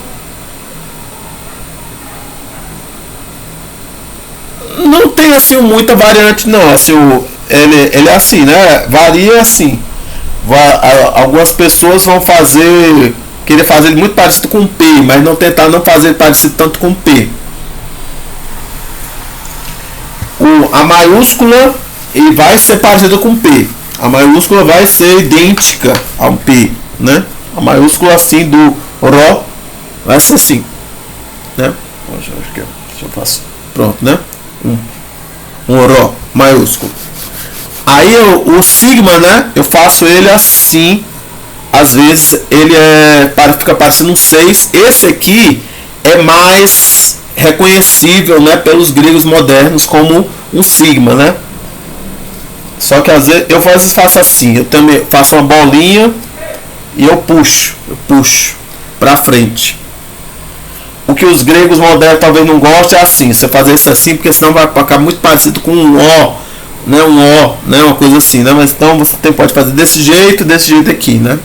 não tem assim muita variante não, assim, ele é assim, né, varia assim. Algumas pessoas vão querer fazer ele muito parecido com o P, mas tentar não fazer ele parecido tanto com o P. A maiúscula ele vai ser parecido com o P. A maiúscula vai ser idêntica ao P, né? A maiúscula assim do Ró vai ser assim, né? Deixa eu faço. Pronto, né? Um Ró maiúsculo. Aí o Sigma, né? Eu faço ele assim. Às vezes ele fica parecendo um 6. Esse aqui é mais reconhecível, né, pelos gregos modernos como um Sigma, né? Só que às vezes eu faço assim, eu também faço uma bolinha e eu puxo para frente. O que os gregos modernos talvez não gostem é assim, você fazer isso assim, porque senão vai ficar muito parecido com um O, né, uma coisa assim, né? Mas então você pode fazer desse jeito aqui, né?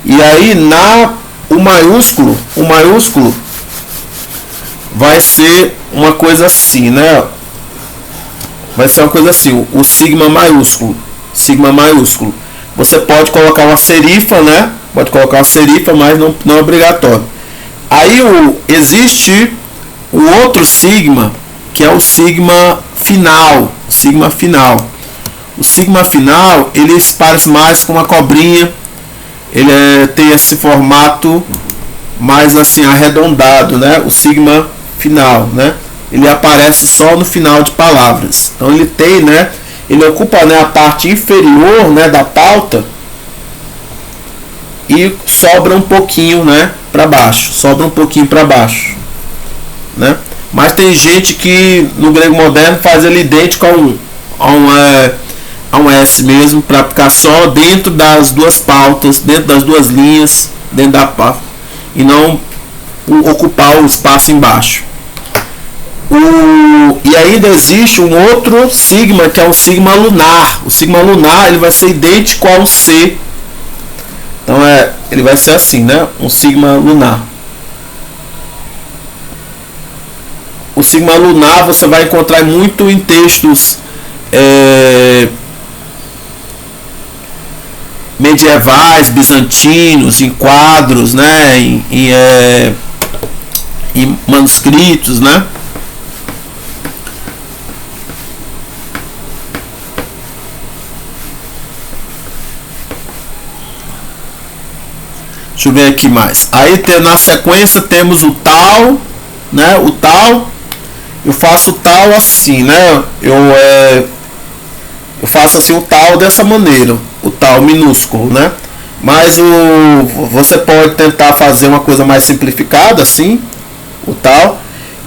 E aí o maiúsculo vai ser uma coisa assim, né? Vai ser uma coisa assim, o sigma maiúsculo. Você pode colocar uma serifa, né? Pode colocar uma serifa, mas não é obrigatório. Aí existe o outro sigma, que é o sigma final. O sigma final, ele se parece mais com uma cobrinha. Ele tem esse formato mais assim arredondado, né? O sigma final, né? Ele aparece só no final de palavras. Então ele tem, né? Ele ocupa, né, a parte inferior, né, da pauta e sobra um pouquinho, né, para baixo. Né? Mas tem gente que no grego moderno faz ele idêntico a um S mesmo, para ficar só dentro das duas pautas, dentro das duas linhas, dentro da pauta, e não ocupar o espaço embaixo. E ainda existe um outro sigma, que é o sigma lunar. O sigma lunar ele vai ser idêntico a um C. Então ele vai ser assim, né? Um sigma lunar. O sigma lunar você vai encontrar muito em textos medievais, bizantinos, em quadros, né? Em manuscritos, né? Deixa eu ver aqui mais. Aí na sequência temos o tal, né? O tal, eu faço o tal assim, né? Eu faço assim o tal dessa maneira, o tal minúsculo, né? Mas você pode tentar fazer uma coisa mais simplificada assim, o tal.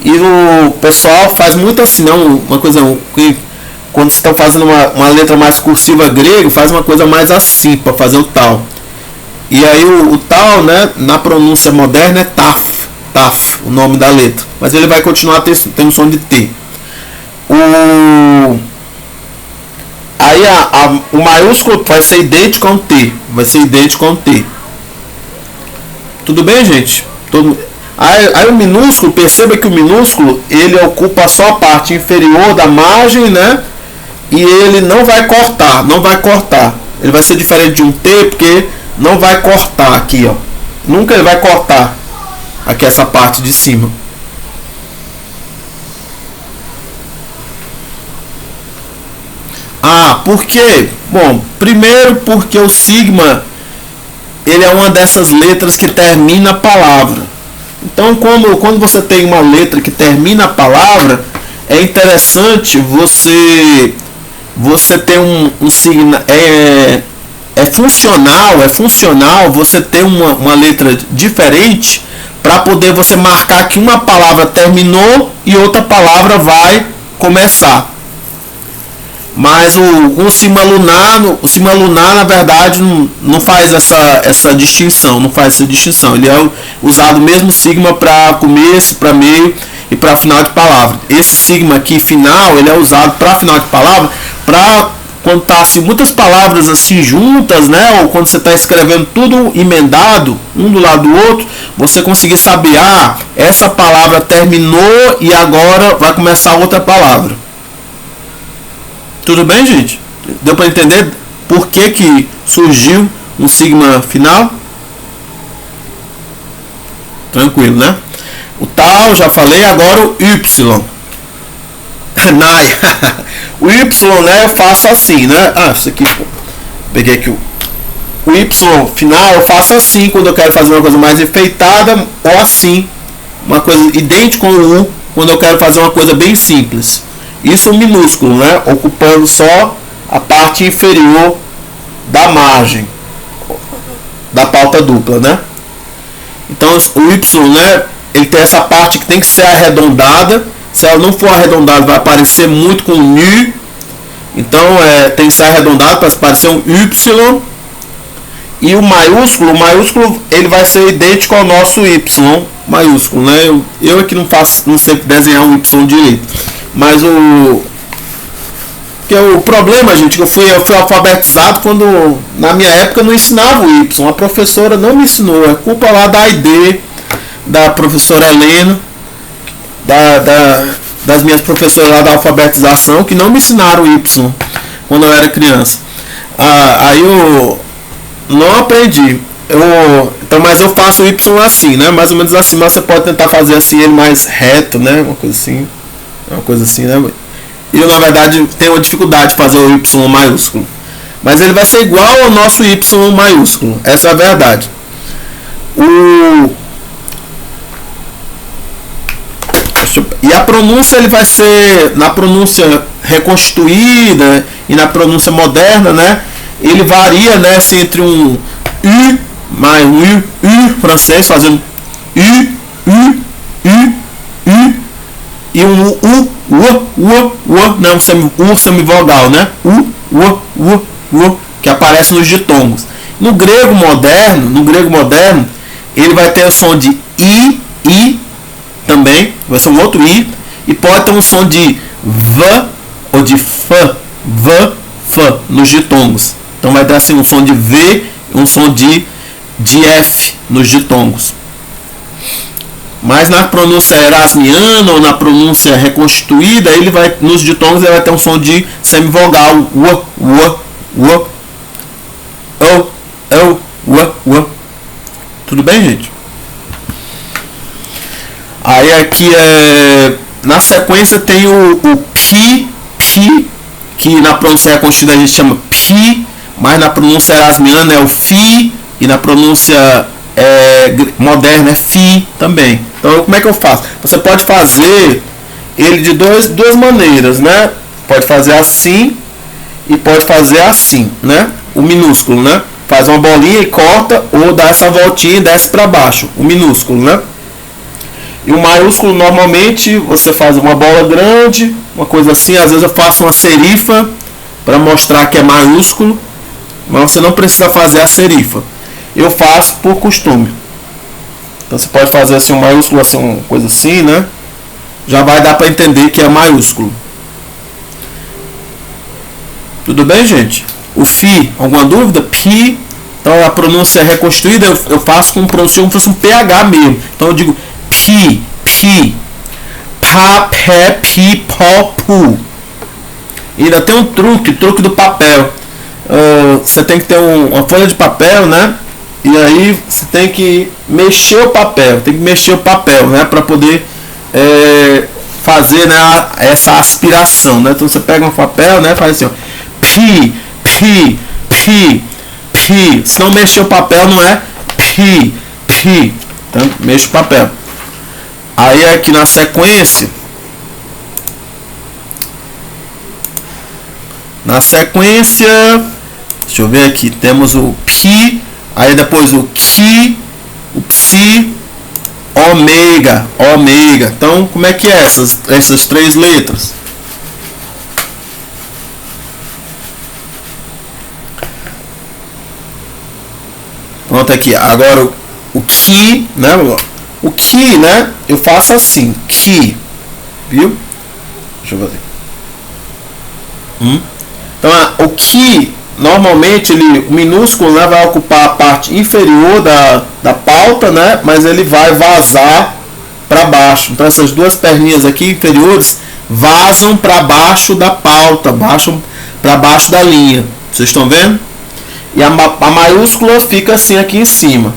E o pessoal faz muito assim, não? Uma coisa que quando estão fazendo uma letra mais cursiva grego, faz uma coisa mais assim para fazer o tal. E aí o tal, né, na pronúncia moderna é taf, o nome da letra. Mas ele vai continuar tendo som de T. Aí o maiúsculo vai ser idêntico a um T. Tudo bem, gente? Aí o minúsculo, perceba que o minúsculo ele ocupa só a parte inferior da margem, né? e ele não vai cortar, Ele vai ser diferente de um T, porque não vai cortar aqui, ó. Nunca ele vai cortar aqui essa parte de cima. Por quê? Bom, primeiro porque o sigma ele é uma dessas letras que termina a palavra. Então, quando você tem uma letra que termina a palavra, é interessante você ter um signo. É funcional você ter uma letra diferente para poder você marcar que uma palavra terminou e outra palavra vai começar. Mas o sigma lunar, na verdade, não faz essa distinção, Ele é usado mesmo sigma para começo, para meio e para final de palavra. Esse sigma aqui final, ele é usado para final de palavra, para quando tá assim, muitas palavras assim juntas, né? Ou quando você está escrevendo tudo emendado, um do lado do outro, você conseguir saber, essa palavra terminou e agora vai começar outra palavra. Tudo bem, gente? Deu para entender por que surgiu um sigma final? Tranquilo, né? O tal, já falei, agora o Y. O Y, né, eu faço assim, né? Isso aqui, peguei aqui o Y final, eu faço assim quando eu quero fazer uma coisa mais enfeitada, ou assim, uma coisa idêntica com o U, quando eu quero fazer uma coisa bem simples. Isso minúsculo, né? Ocupando só a parte inferior da margem da pauta dupla, né? Então o Y, né? Ele tem essa parte que tem que ser arredondada. Se ela não for arredondada, vai aparecer muito com o U. Então tem que ser arredondado para parecer um Y. E o maiúsculo, ele vai ser idêntico ao nosso Y maiúsculo, né? Eu aqui não sei desenhar um Y direito. Mas o problema, gente, que eu fui alfabetizado quando na minha época não ensinava o Y. A professora não me ensinou. É culpa lá da AID, da professora Helena, das minhas professoras lá da alfabetização, que não me ensinaram o Y quando eu era criança. Aí eu não aprendi. Então, mas eu faço o Y assim, né? Mais ou menos assim, mas você pode tentar fazer assim ele mais reto, né? Uma coisa assim, né? Eu, na verdade, tenho uma dificuldade de fazer o Y maiúsculo. Mas ele vai ser igual ao nosso Y maiúsculo. Essa é a verdade. E a pronúncia, ele vai ser, na pronúncia reconstituída e na pronúncia moderna, né? Ele varia, né? Entre um U, mais um U francês, fazendo U, e um U, não, um semivogal, né? U, que aparece nos ditongos. No grego moderno, ele vai ter o som de I também, vai ser um outro I, e pode ter um som de V ou de F nos ditongos. Então vai ter assim um som de V e um som de F nos ditongos. Mas na pronúncia erasmiana ou na pronúncia reconstituída, ele vai, nos ditongos ele vai ter um som de semivogal, Tudo bem, gente? Aí aqui na sequência tem o pi, que na pronúncia reconstituída a gente chama pi, mas na pronúncia erasmiana é o fi, e na pronúncia moderna é fi também. Então como é que eu faço? Você pode fazer ele de duas maneiras, né? Pode fazer assim e pode fazer assim, né? O minúsculo, né? Faz uma bolinha e corta, ou dá essa voltinha e desce para baixo, o minúsculo, né? E o maiúsculo, normalmente você faz uma bola grande, uma coisa assim. Às vezes eu faço uma serifa para mostrar que é maiúsculo, mas você não precisa fazer a serifa. Eu faço por costume. Então você pode fazer assim um maiúsculo, assim, uma coisa assim, né? Já vai dar para entender que é maiúsculo. Tudo bem, gente? O fi, alguma dúvida? Pi. Então a pronúncia reconstruída eu faço com pronúncia como se fosse um PH mesmo. Então eu digo pi, pa, pé, pi, pó, pu. E ainda tem um truque do papel. Você tem que ter uma folha de papel, né? E aí você tem que mexer o papel, né? Para poder fazer, né, essa aspiração, né? Então você pega um papel, né? Faz assim, ó, pi, pi, pi, pi. Se não mexer o papel, não é pi, pi. Então mexe o papel. Aí aqui na sequência, deixa eu ver aqui, temos o pi, aí depois o ki, o psi, ômega. Então, como é que é essas três letras? Pronto, aqui. Agora o ki, né? O ki, né? Eu faço assim, ki, viu? Deixa eu fazer. Então, o ki, normalmente, o minúsculo, né, vai ocupar a parte inferior da pauta, né, mas ele vai vazar para baixo. Então, essas duas perninhas aqui inferiores vazam para baixo da pauta, para baixo da linha. Vocês estão vendo? E a maiúscula fica assim aqui em cima.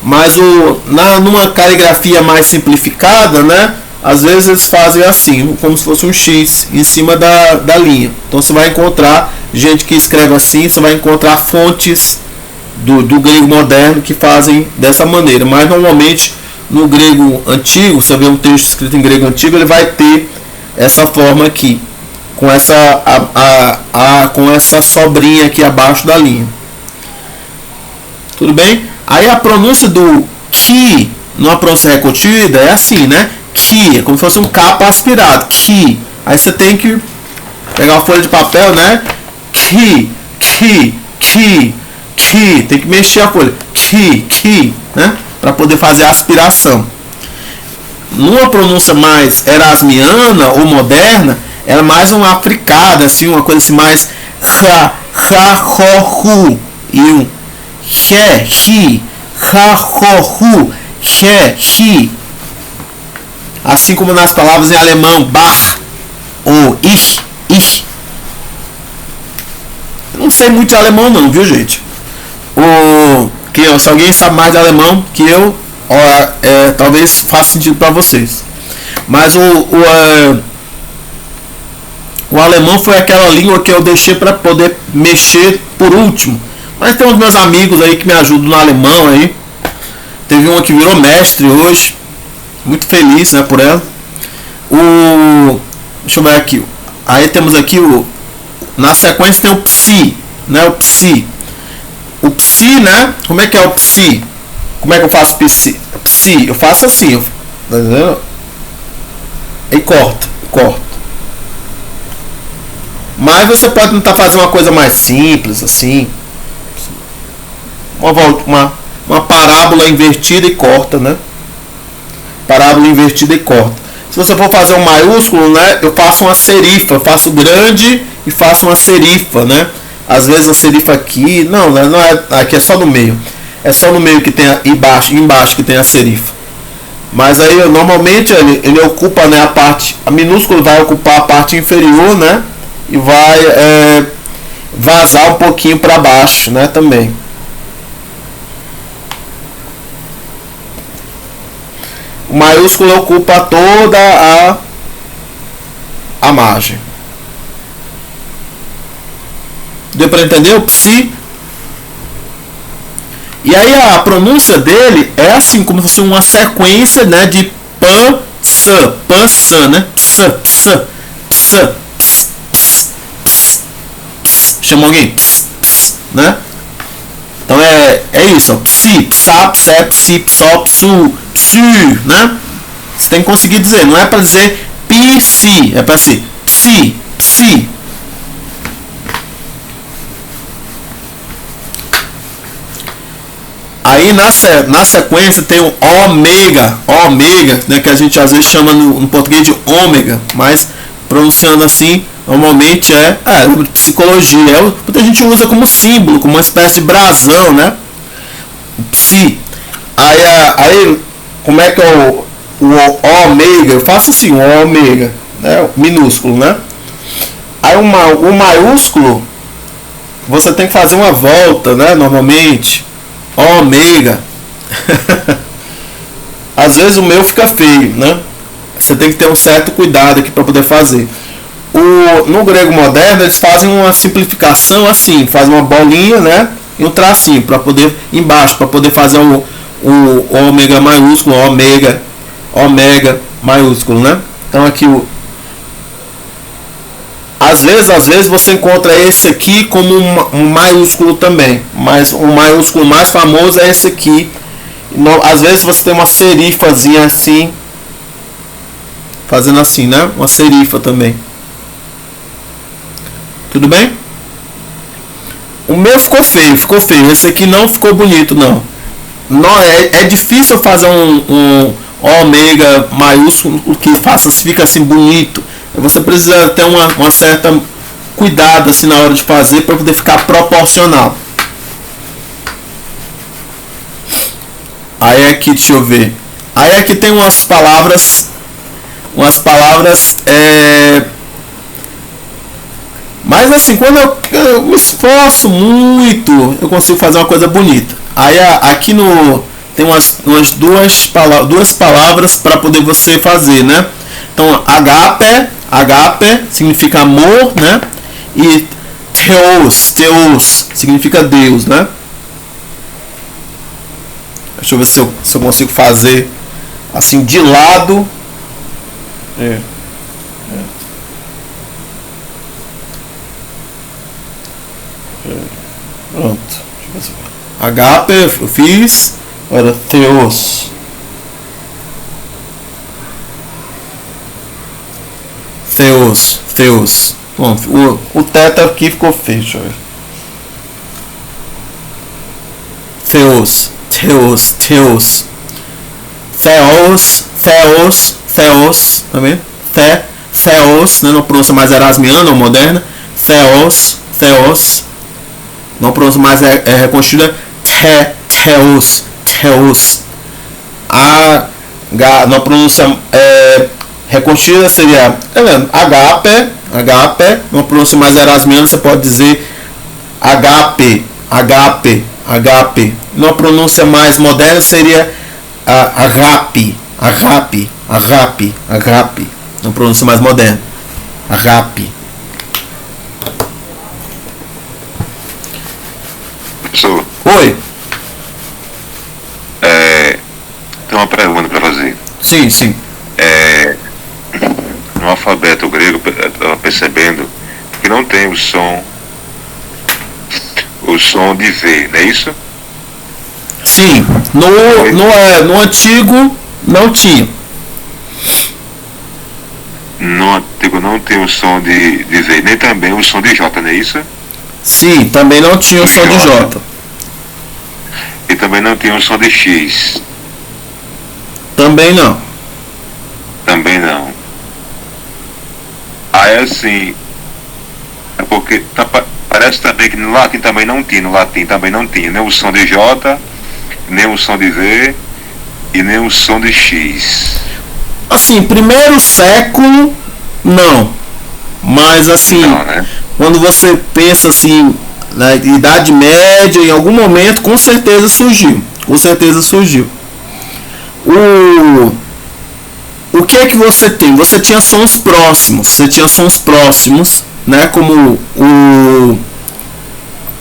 Mas numa caligrafia mais simplificada, né, às vezes eles fazem assim, como se fosse um X em cima da linha. Então você vai encontrar gente que escreve assim, você vai encontrar fontes do grego moderno que fazem dessa maneira. Mas normalmente no grego antigo, você vê um texto escrito em grego antigo, ele vai ter essa forma aqui, com essa sobrinha aqui abaixo da linha. Tudo bem? Aí a pronúncia do ki, numa pronúncia recotida, é assim, né? Ki, é como se fosse um capa aspirado. Ki. Aí você tem que pegar uma folha de papel, né? Ki, ki, ki, ki. Tem que mexer a folha. Ki, né? Para poder fazer a aspiração. Numa pronúncia mais erasmiana ou moderna, é mais uma africada, assim, uma coisa assim mais hu e um he, hu, he. Assim como nas palavras em alemão, bar ou ich. Eu não sei muito de alemão não, viu, gente? Se alguém sabe mais de alemão que eu, talvez faça sentido para vocês. Mas o alemão foi aquela língua que eu deixei para poder mexer por último. Mas tem uns meus amigos aí que me ajudam no alemão aí. Teve uma que virou mestre hoje. Muito feliz, né, por ela. Deixa eu ver aqui. Aí temos aqui na sequência tem o psi, né? O psi. O psi, né? Como é que é o psi? Como é que eu faço psi? Psi, eu faço assim, tá vendo? E corto. Mas você pode tentar fazer uma coisa mais simples, assim. Uma parábola invertida e corta, né? Parábola invertida e corta. Se você for fazer um maiúsculo, né, eu faço uma serifa, eu faço grande e faço uma serifa, né? Às vezes a serifa aqui, não é, aqui é só no meio. É só no meio que tem embaixo que tem a serifa. Mas aí normalmente ele ocupa, né, a minúscula vai ocupar a parte inferior, né? E vai vazar um pouquinho para baixo, né, também. O maiúsculo ocupa toda a margem. Deu para entender o psi? E aí a pronúncia dele é assim, como se fosse uma sequência, né, de pan, san, né? Chamou alguém? Né? Então é isso, ó. Psi, psa, psé, psi, psó, psu, psu, né? Você tem que conseguir dizer, não é para dizer psi, é para ser psi, psi. Aí na sequência tem o ômega, né, que a gente às vezes chama no português de ômega, mas pronunciando assim, normalmente é psicologia. Muita gente usa como símbolo, como uma espécie de brasão, né? O psi. Aí como é que é o ômega? Eu faço assim, o ômega, né? Minúsculo, né? Aí o maiúsculo, você tem que fazer uma volta, né? Normalmente. Ômega. Às vezes o meu fica feio, né? Você tem que ter um certo cuidado aqui para poder fazer. No grego moderno eles fazem uma simplificação assim, fazem uma bolinha, né? E um tracinho para poder embaixo, para poder fazer o ômega maiúsculo, ômega maiúsculo, né? Então aqui às vezes você encontra esse aqui como um maiúsculo também, mas o maiúsculo mais famoso é esse aqui. Às vezes você tem uma serifazinha assim, fazendo assim, né? Uma serifa também. Tudo bem? O meu ficou feio. Esse aqui não ficou bonito, não. É difícil fazer um ômega maiúsculo que fica assim bonito. Você precisa ter uma certa cuidado assim na hora de fazer para poder ficar proporcional. Aí aqui, deixa eu ver. Aí aqui tem umas palavras. Mas assim, quando eu me esforço muito, eu consigo fazer uma coisa bonita. Aí aqui tem umas duas palavras para poder você fazer, né? Então, agape significa amor, né? E theos significa Deus, né? Deixa eu ver se eu consigo fazer assim de lado. Pronto. Agape eu fiz. Agora theos. Bom, o teta aqui ficou feio. Deixa eu ver. Theos, tá vendo? Theos, né? Não pronúncia mais erasmiana ou moderna. Theos, não pronúncia mais reconstruída. Theos. Na pronúncia reconstruída seria agape, uma pronúncia mais erasmiana você pode dizer agape. Numa pronúncia mais moderna seria agape. Uma pronúncia mais moderna. Agape. Professor. Oi. Tem uma pergunta para fazer. Sim. No alfabeto grego, eu estava percebendo que não tem o som de V, não é isso? Sim, no antigo não tinha. No antigo não tem o som de V, nem também o som de J, não é isso? Sim, também não tinha o som de J. E também não tinha o som de X. Também não. Aí assim, é porque parece também que no latim também não tinha, nem o som de J, nem o som de V e nem o som de X. Assim, primeiro século, não. Mas assim, não, né? Quando você pensa assim, na Idade Média, em algum momento, com certeza surgiu. O que é que você tem? Você tinha sons próximos, né? Como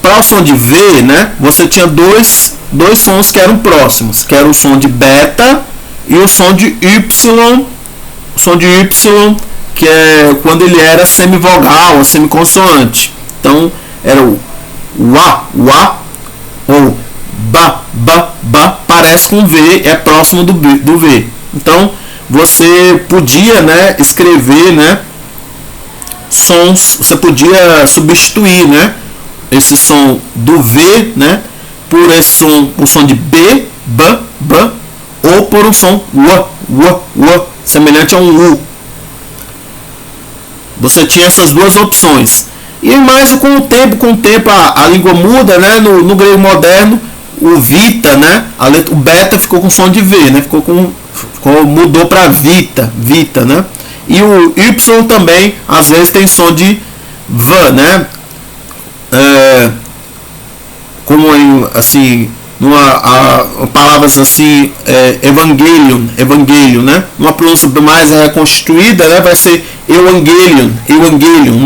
para o som de V, né? Você tinha dois sons que eram próximos, que era o som de beta e o som de Y. O som de Y, que é quando ele era semivogal ou semiconsoante. Então era o wa ou ba, parece com V, é próximo do V. Então você podia, né, escrever, né, sons, você podia substituir, né, esse som do V, né, por esse som, o som de B, ou por um som w, semelhante a um U. Você tinha essas duas opções. E mais com o tempo a língua muda, né, no grego moderno, o vita, né, o beta ficou com som de V, né, mudou para vita, né? E o Y também às vezes tem som de v, né? Como assim, palavras assim, evangelion, né? Uma pronúncia mais reconstruída, né? Vai ser evangelion,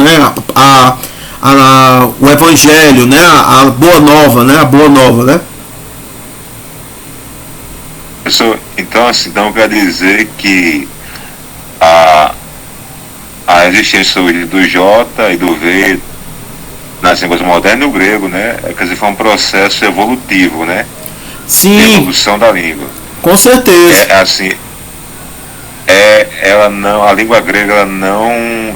né? O evangelho, né? A boa nova, né? A boa nova, né? Então, assim, então quer dizer que a existência hoje do J e do V nas línguas modernas e no grego, né? Quer dizer, foi um processo evolutivo, né? Sim. De evolução da língua. Com certeza. Assim, a língua grega ela não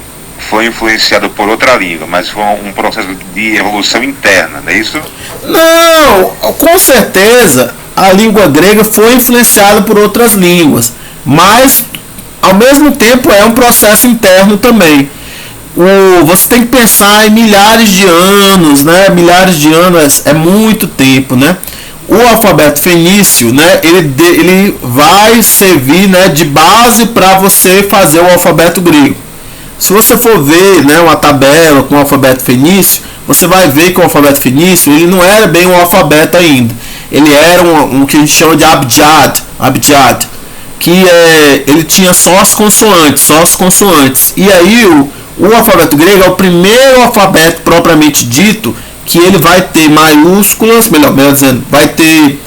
foi influenciada por outra língua, mas foi um processo de evolução interna, não é isso? Não, com certeza a língua grega foi influenciada por outras línguas, mas ao mesmo tempo é um processo interno também. Você tem que pensar em milhares de anos, né? Milhares de anos é muito tempo, né? O alfabeto fenício, né? Ele vai servir, né, de base para você fazer o alfabeto grego. Se você for ver, né, uma tabela com o alfabeto fenício, você vai ver que o alfabeto fenício ele não era bem um alfabeto ainda. Ele era um que a gente chama de abjad, que ele tinha só as consoantes. E aí o alfabeto grego é o primeiro alfabeto propriamente dito que ele vai ter maiúsculas, melhor dizendo, vai ter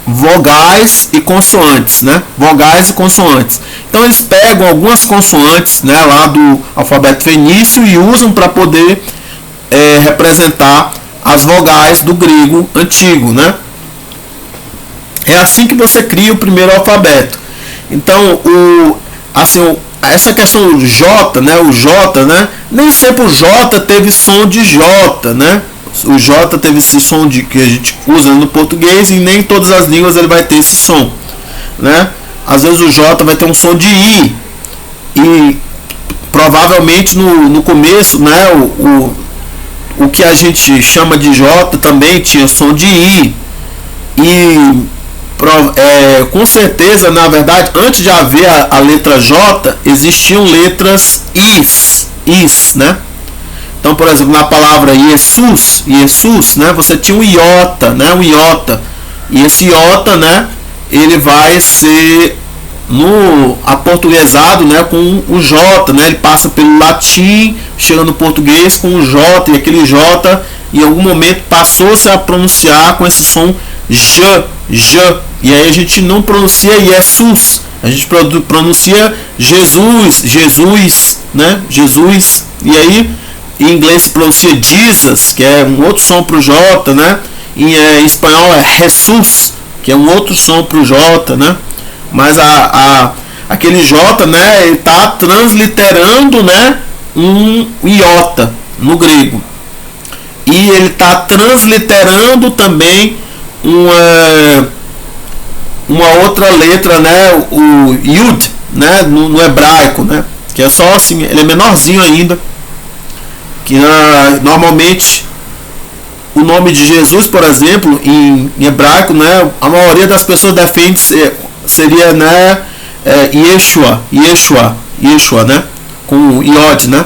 vogais e consoantes, né? Vogais e consoantes. Então eles pegam algumas consoantes, né, lá do alfabeto fenício e usam para poder representar as vogais do grego antigo, né? É assim que você cria o primeiro alfabeto. Então, essa questão do J, né? O J, né? Nem sempre o J teve som de J, né? O J teve esse som que a gente usa no português e nem em todas as línguas ele vai ter esse som, né? Às vezes o J vai ter um som de I e provavelmente no começo, né? O que a gente chama de J também tinha som de I e com certeza, na verdade, antes de haver a letra J, existiam letras Is, né? Então, por exemplo, na palavra Jesus, né, você tinha um iota, né, e esse iota, né, ele vai ser aportuguesado, né, com o J, né, ele passa pelo latim, chega no português com o J, e aquele J, em algum momento, passou-se a pronunciar com esse som J, e aí a gente não pronuncia Jesus, a gente pronuncia Jesus, né, Jesus, e aí em inglês se pronuncia Jesus, que é um outro som para o J, né, em espanhol é Jesus, que é um outro som para o J, né, mas aquele J, né, ele está transliterando, né, um iota no grego, e ele está transliterando também uma outra letra, né, o Yud, né, no hebraico, né, que é só assim, ele é menorzinho ainda, que normalmente o nome de Jesus, por exemplo, em hebraico, né, a maioria das pessoas defende seria, né, Yeshua, né, com Yod, né,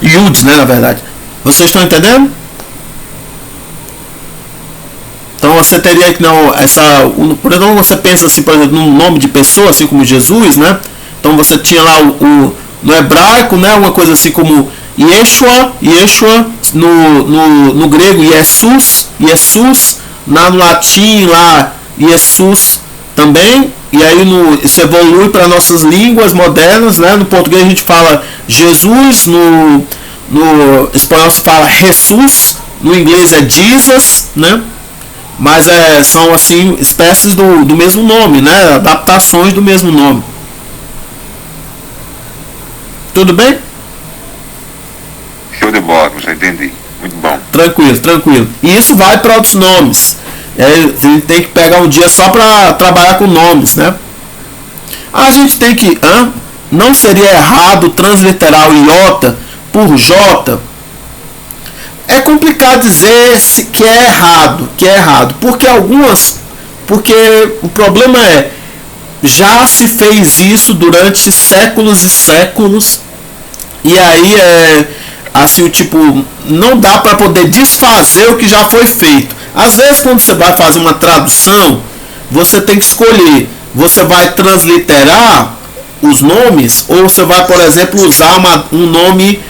Yud, né, na verdade. Vocês estão entendendo? Então você teria que por exemplo, você pensa assim, por exemplo, num nome de pessoa, assim como Jesus, né? Então você tinha lá no hebraico, né, uma coisa assim como Yeshua, no grego Jesus, no latim lá Jesus também, e aí isso evolui para nossas línguas modernas, né? No português a gente fala Jesus, no espanhol se fala Jesus, no inglês é Jesus, né? Mas são assim espécies do mesmo nome, né? Adaptações do mesmo nome. Tudo bem? Show de bola, você entendi. Muito bom. Tranquilo. E isso vai para outros nomes. A gente tem que pegar um dia só para trabalhar com nomes, né? A gente tem que... não seria errado transliterar o iota por J? É complicado dizer que é errado, porque o problema já se fez isso durante séculos e séculos E aí assim, o tipo, não dá para poder desfazer o que já foi feito. Às vezes, quando você vai fazer uma tradução, você tem que escolher, você vai transliterar os nomes, ou você vai, por exemplo, usar um nome,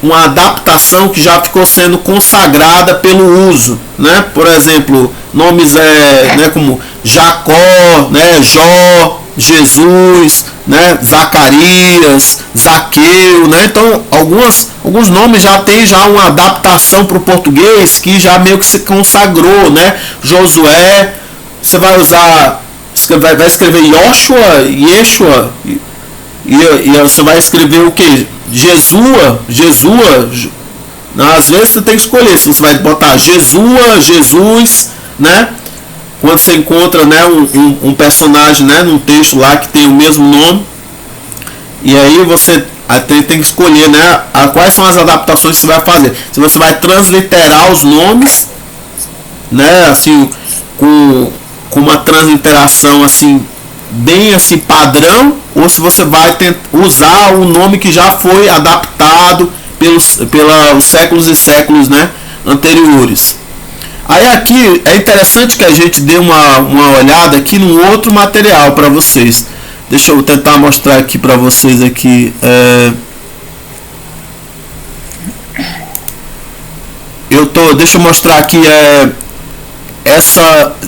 uma adaptação que já ficou sendo consagrada pelo uso, né? Por exemplo, nomes né, como Jacó, né, Jó, Jesus, né, Zacarias, Zaqueu, né? Então alguns nomes já tem já uma adaptação para o português que já meio que se consagrou, né? Josué, você vai usar, vai escrever Yoshua, Yeshua, e você vai escrever o que? Jesua. Às vezes você tem que escolher se você vai botar Jesua, Jesus, né? Quando você encontra, né, um personagem, né, num texto lá que tem o mesmo nome, e aí você tem que escolher, né, quais são as adaptações que você vai fazer. Se você vai transliterar os nomes, né, assim, com uma transliteração assim bem assim padrão, ou se você vai usar o nome que já foi adaptado pelos séculos e séculos, né, anteriores. Aí aqui é interessante que a gente dê uma olhada aqui num outro material para vocês. Deixa eu tentar mostrar aqui para vocês aqui. Deixa eu mostrar aqui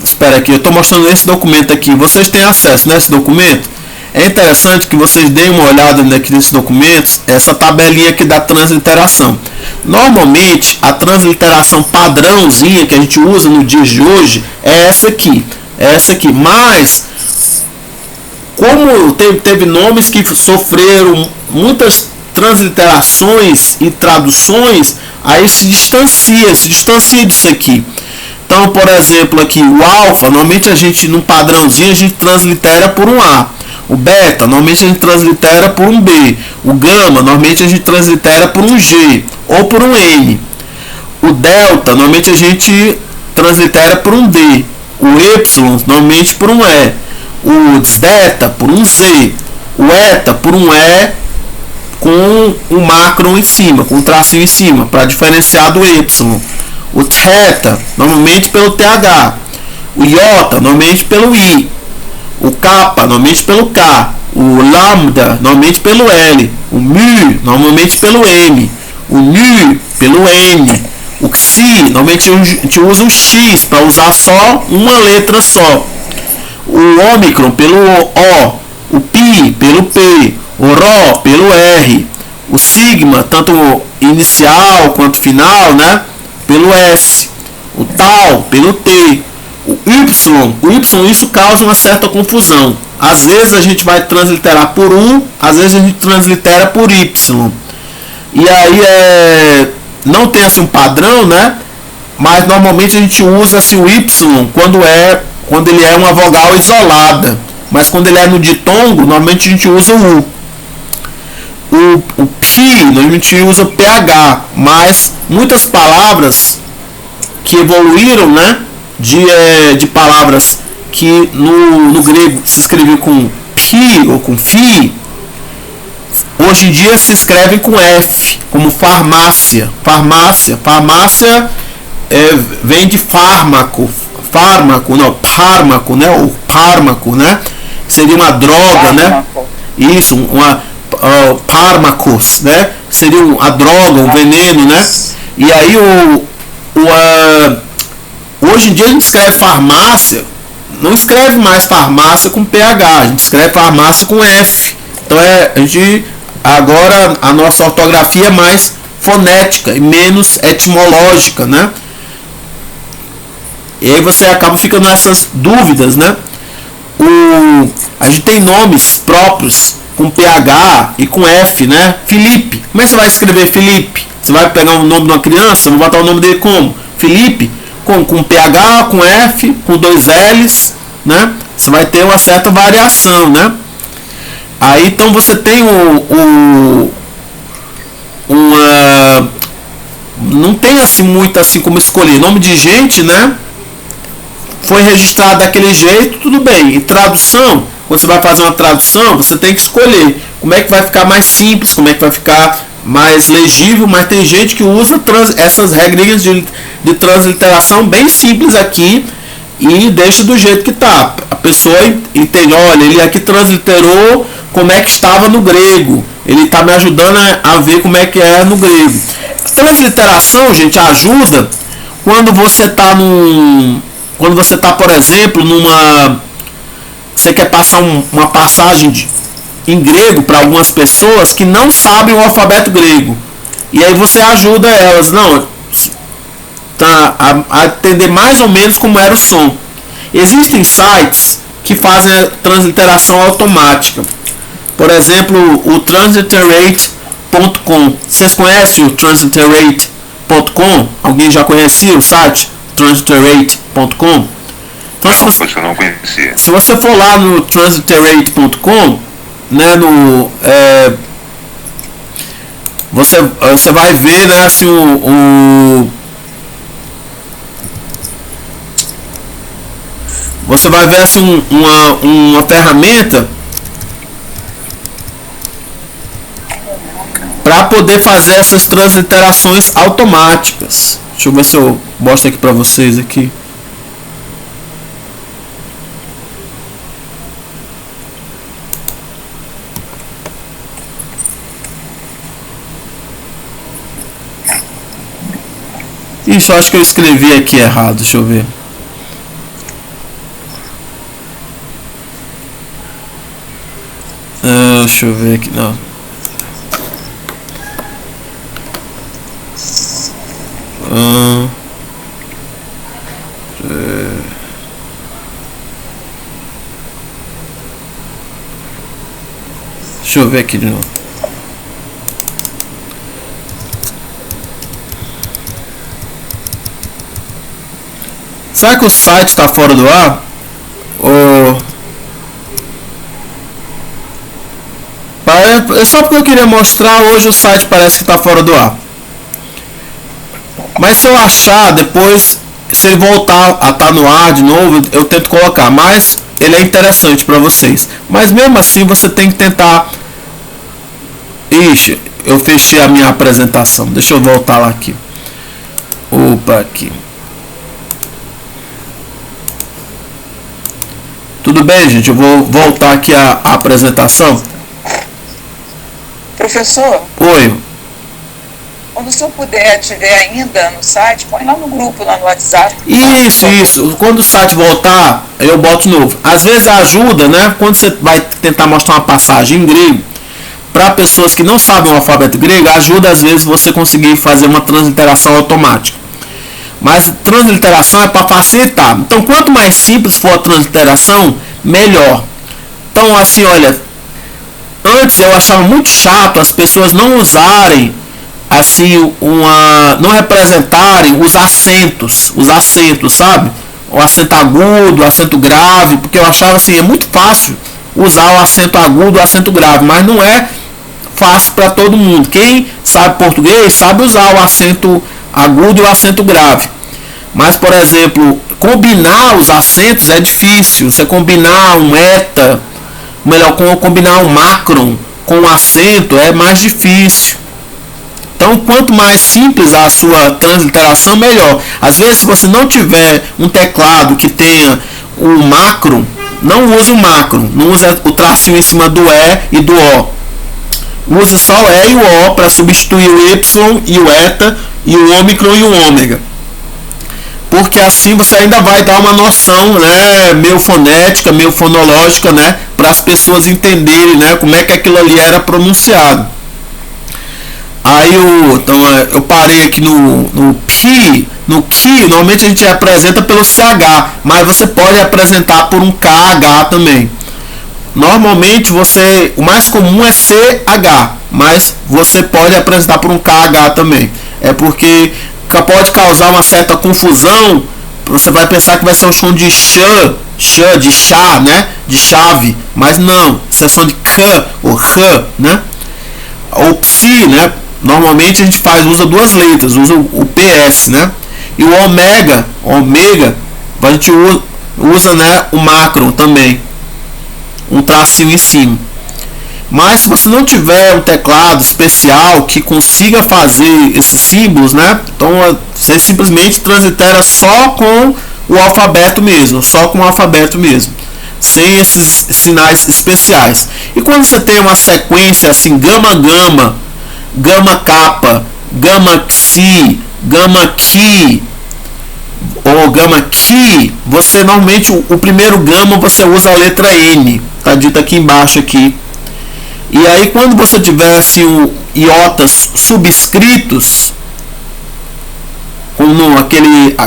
espera aqui, eu estou mostrando esse documento aqui. Vocês têm acesso nesse documento? É interessante que vocês deem uma olhada aqui nesses documentos, essa tabelinha aqui da transliteração. Normalmente, a transliteração padrãozinha que a gente usa no dia de hoje é essa aqui. Mas, como teve nomes que sofreram muitas transliterações e traduções, aí se distancia disso aqui. Então, por exemplo, aqui o alfa, normalmente a gente, no padrãozinho, a gente translitera por um A. O beta, normalmente a gente translitera por um B. O gama, normalmente a gente translitera por um G ou por um N. O delta, normalmente a gente translitera por um D. O Y, normalmente por um E. O zeta por um Z. O eta por um E com um macron em cima, com um tracinho em cima, para diferenciar do Y. O theta, normalmente pelo TH. O iota, normalmente pelo I. O kappa, normalmente pelo K. O lambda, normalmente pelo L. O mu, normalmente pelo M. O nu, pelo N. O xi, normalmente a gente usa o X para usar só uma letra só. O ômicron pelo O. O pi pelo P. O rho pelo R. O sigma, tanto inicial quanto final, né, pelo S. O tal pelo T. O Y, isso causa uma certa confusão. Às vezes a gente vai transliterar por U, às vezes a gente translitera por Y. E aí não tem assim um padrão, né? Mas normalmente a gente usa assim, o Y quando ele é uma vogal isolada. Mas quando ele é no ditongo, normalmente a gente usa o U. O Psi, normalmente a gente usa o PH. Mas muitas palavras que evoluíram, né? De palavras que no grego se escreveu com Pi ou com Fi, hoje em dia se escrevem com F, como farmácia. Farmácia vem de fármaco, não, pármaco, né? O pármaco, né? Seria uma droga, né? Isso, pármacos, né? Seria a droga, o veneno, né? E aí hoje em dia a gente escreve farmácia, não escreve mais farmácia com PH, a gente escreve farmácia com F. Então agora a nossa ortografia é mais fonética e menos etimológica, né? E aí você acaba ficando nessas dúvidas, né? A gente tem nomes próprios com PH e com F, né? Felipe. Como é que você vai escrever Felipe? Você vai pegar o nome de uma criança, vai botar o nome dele como? Felipe? Com PH, com F, com 2 L's, né? Você vai ter uma certa variação, né? Aí então você tem não tem assim muito assim como escolher. Nome de gente, né? Foi registrado daquele jeito, tudo bem. E tradução, quando você vai fazer uma tradução, você tem que escolher como é que vai ficar mais simples, como é que vai ficar mais legível, mas tem gente que usa essas regrinhas de transliteração bem simples aqui e deixa do jeito que está. A pessoa entende, olha, ele aqui transliterou como é que estava no grego, ele está me ajudando a ver como é que é no grego. Transliteração, gente, ajuda quando você está por exemplo, você quer passar uma passagem em grego para algumas pessoas que não sabem o alfabeto grego, e aí você ajuda elas a entender mais ou menos como era o som. Existem sites que fazem a transliteração automática, por exemplo o transliterate.com. Vocês conhecem o transliterate.com? Alguém já conhecia o site transliterate.com? Então, eu não conhecia. Se você for lá no transliterate.com, né, você vai ver, né, assim, você vai ver assim uma ferramenta para poder fazer essas transliterações automáticas. Deixa eu ver se eu mostro aqui para vocês aqui. Isso, acho que eu escrevi aqui errado, deixa eu ver. Deixa eu ver aqui, não. Deixa eu ver aqui de novo. Será que o site está fora do ar? Só porque eu queria mostrar, hoje o site parece que está fora do ar. Mas se eu achar depois, se ele voltar a estar no ar de novo, eu tento colocar. Mas ele é interessante para vocês. Mas mesmo assim você tem que tentar. Ixi, eu fechei a minha apresentação. Deixa eu voltar lá aqui. Opa, aqui. Tudo bem, gente? Eu vou voltar aqui a apresentação. Professor? Oi. Quando o senhor puder, tiver ainda no site, põe lá no grupo, lá no WhatsApp. Isso. Quando o site voltar, eu boto de novo. Às vezes ajuda, né? Quando você vai tentar mostrar uma passagem em grego, para pessoas que não sabem o alfabeto grego, ajuda às vezes você conseguir fazer uma transliteração automática. Mas transliteração é para facilitar. Então, quanto mais simples for a transliteração, melhor. Então, assim, olha, antes eu achava muito chato as pessoas não usarem, assim, não representarem os acentos, sabe? O acento agudo, o acento grave, porque eu achava assim, é muito fácil usar o acento agudo, o acento grave, mas não é fácil para todo mundo. Quem sabe português sabe usar o acento agudo e o acento grave. Mas, por exemplo, combinar os acentos é difícil. Você combinar um eta, melhor, combinar um macron com um acento é mais difícil. Então, quanto mais simples a sua transliteração, melhor. Às vezes, se você não tiver um teclado que tenha um macron, não use o macron, não use o tracinho em cima do E e do O. Use só o E e o O para substituir o Y e o eta e o ômicron e o ômega. Porque assim você ainda vai dar uma noção, né, meio fonética, meio fonológica, né, para as pessoas entenderem, né, como é que aquilo ali era pronunciado. Aí então, eu parei aqui no ki. No ki, normalmente a gente apresenta pelo CH, mas você pode apresentar por um KH também. Normalmente o mais comum é CH, mas você pode apresentar por um KH também. É porque pode causar uma certa confusão. Você vai pensar que vai ser um som de ch, de chá, né? De chave, mas não, isso é som de k ou h, né? Ou psi, né? Normalmente a gente usa duas letras, usa o PS, né? E o ômega, a gente usa, né, o macron também, um tracinho em cima. Mas se você não tiver um teclado especial que consiga fazer esses símbolos, né? Então você simplesmente translitera só com o alfabeto mesmo, sem esses sinais especiais. E quando você tem uma sequência assim, gama gama, gama kappa, gama xi, gama ki ou gama ki, você normalmente o primeiro gama você usa a letra N, tá dito aqui embaixo aqui. E aí quando você tiver assim, iotas subscritos,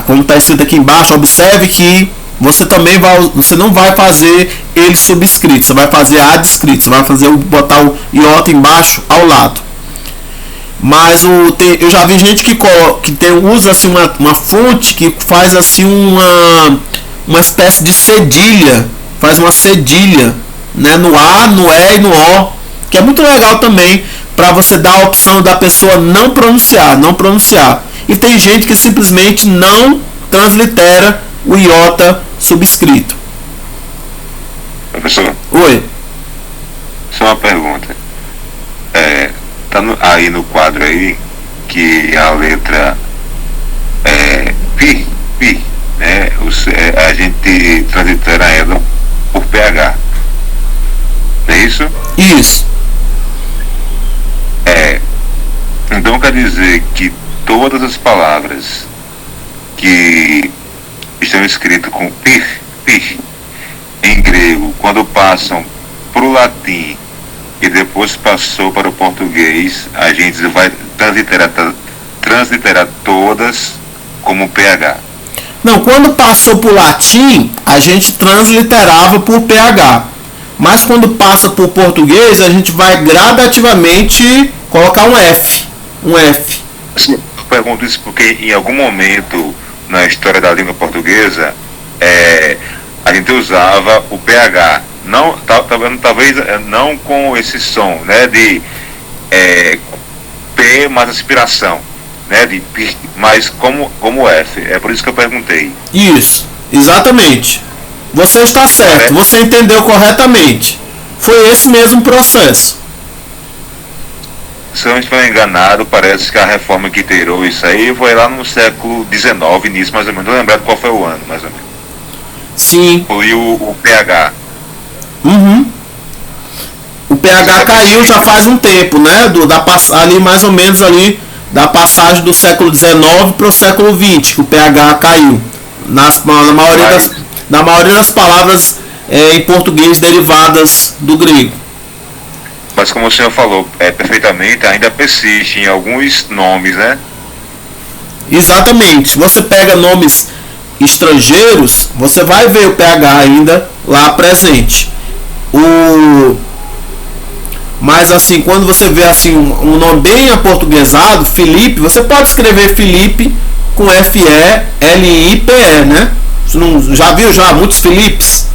como está escrito aqui embaixo, observe que você não vai fazer ele subscrito, você vai fazer adscrito, você vai botar o iota embaixo ao lado. Mas eu já vi gente que usa assim, uma fonte que faz assim uma espécie de cedilha, faz uma cedilha, né, no A, no E e no O, que é muito legal também para você dar a opção da pessoa não pronunciar. E tem gente que simplesmente não translitera o iota subscrito. Professor? Oi. Só uma pergunta. Tá aí no quadro aí que a letra pi, né? A gente translitera ela por PH. Não é isso? Isso. Então quer dizer que todas as palavras que estão escritas com pir em grego, quando passam para o latim e depois passou para o português, a gente vai transliterar todas como PH. Não, quando passou para o latim, a gente transliterava por PH. Mas quando passa para o português, a gente vai gradativamente colocar um F. Eu pergunto isso porque em algum momento na história da língua portuguesa a gente usava o PH, talvez não com esse som, né, de P mais aspiração, né, de P, mas como F. É por isso que eu perguntei. Isso, exatamente. Você está certo, você entendeu corretamente. Foi esse mesmo processo. Se eu não estiver enganado, parece que a reforma que inteirou isso aí foi lá no século XIX, início mais ou menos. Não lembro qual foi o ano, mais ou menos. Sim. Foi o PH. Uhum. O PH caiu já faz um tempo, né? Ali mais ou menos ali da passagem do século XIX para o século XX, que o PH caiu. Na maioria das palavras em português derivadas do grego. Mas como o senhor falou perfeitamente, ainda persiste em alguns nomes, né? Exatamente. Se você pega nomes estrangeiros, você vai ver o PH ainda lá presente. Mas assim, quando você vê assim um nome bem aportuguesado, Felipe, você pode escrever Felipe com F-E-L-I-P-E, né? Você não, já viu muitos Filipes?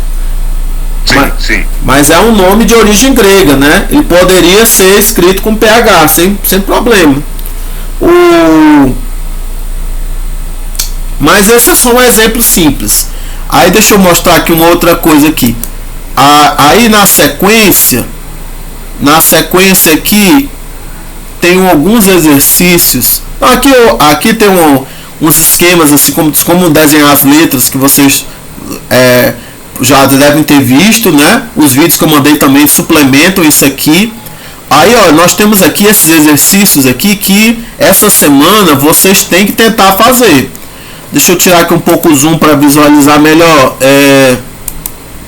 Sim. Mas é um nome de origem grega, né? Ele poderia ser escrito com PH, sem problema. Mas esse é só um exemplo simples. Aí deixa eu mostrar aqui uma outra coisa aqui. Aí na sequência aqui tem alguns exercícios. Aqui tem uns esquemas assim como desenhar as letras que vocês já devem ter visto, né? Os vídeos que eu mandei também suplementam isso aqui. Aí, nós temos aqui esses exercícios aqui que essa semana vocês têm que tentar fazer. Deixa eu tirar aqui um pouco o zoom para visualizar melhor.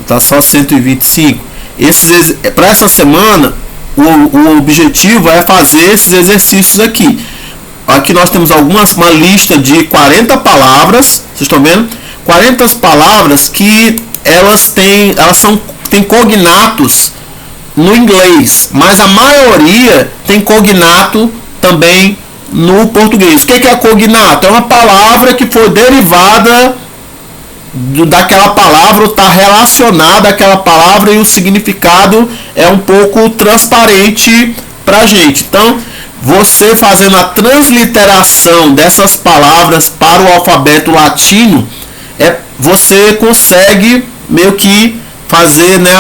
Tá só 125. Para essa semana, o objetivo é fazer esses exercícios aqui. Aqui nós temos uma lista de 40 palavras. Vocês estão vendo? 40 palavras que elas têm cognatos no inglês, mas a maioria tem cognato também no português. O que é cognato? É uma palavra que foi derivada daquela palavra, ou está relacionada àquela palavra, e o significado é um pouco transparente para a gente. Então, você fazendo a transliteração dessas palavras para o alfabeto latino, você consegue meio que fazer, né,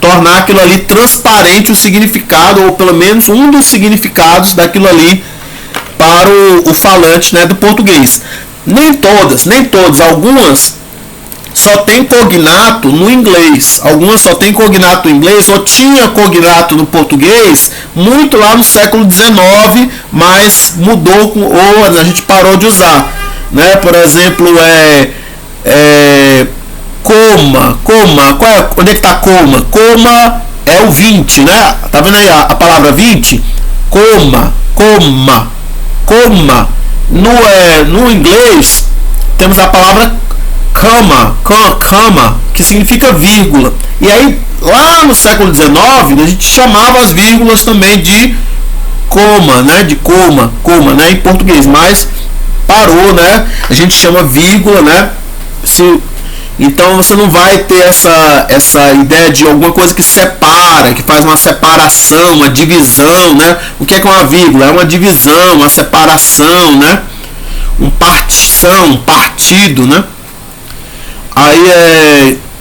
tornar aquilo ali transparente o significado, ou pelo menos um dos significados daquilo ali para o falante, né, do português. Nem todas, algumas só tem cognato no inglês, algumas só tem cognato no inglês, ou tinha cognato no português muito lá no século XIX, mas mudou, ou a gente parou de usar, né? Por exemplo, coma, onde é que está coma? Coma é o 20, né? Tá vendo aí a palavra 20? Coma. No inglês temos a palavra comma, que significa vírgula. E aí, lá no século XIX, a gente chamava as vírgulas também de coma, né? De coma, né? Em português, mas parou, né? A gente chama vírgula, né? Então você não vai ter essa ideia de alguma coisa que separa, que faz uma separação, uma divisão, né? O que é uma vírgula? É uma divisão, uma separação, né? Um partido, né?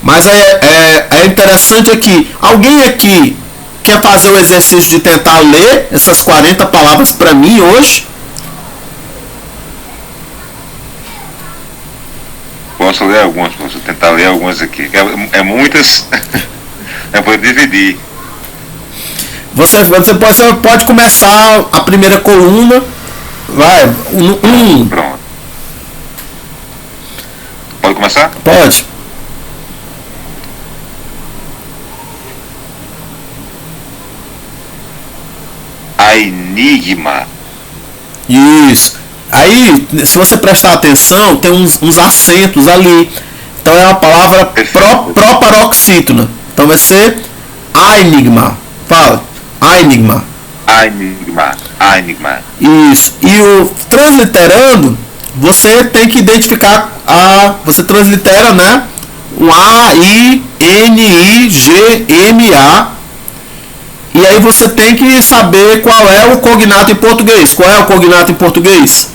Mas é interessante aqui. Alguém aqui quer fazer o exercício de tentar ler essas 40 palavras para mim hoje? Posso ler algumas, posso tentar ler algumas aqui. É muitas. É para dividir. Você pode começar a primeira coluna. Vai. Pronto. Pode começar? Pode. Enigma. Isso. Aí, se você prestar atenção, tem uns acentos ali. Então é uma palavra proparoxítona. Então vai ser enigma. Fala. Enigma. Isso. E o transliterando, você tem que identificar você translitera, né? O A-I-N-I-G-M-A. E aí você tem que saber qual é o cognato em português. Qual é o cognato em português?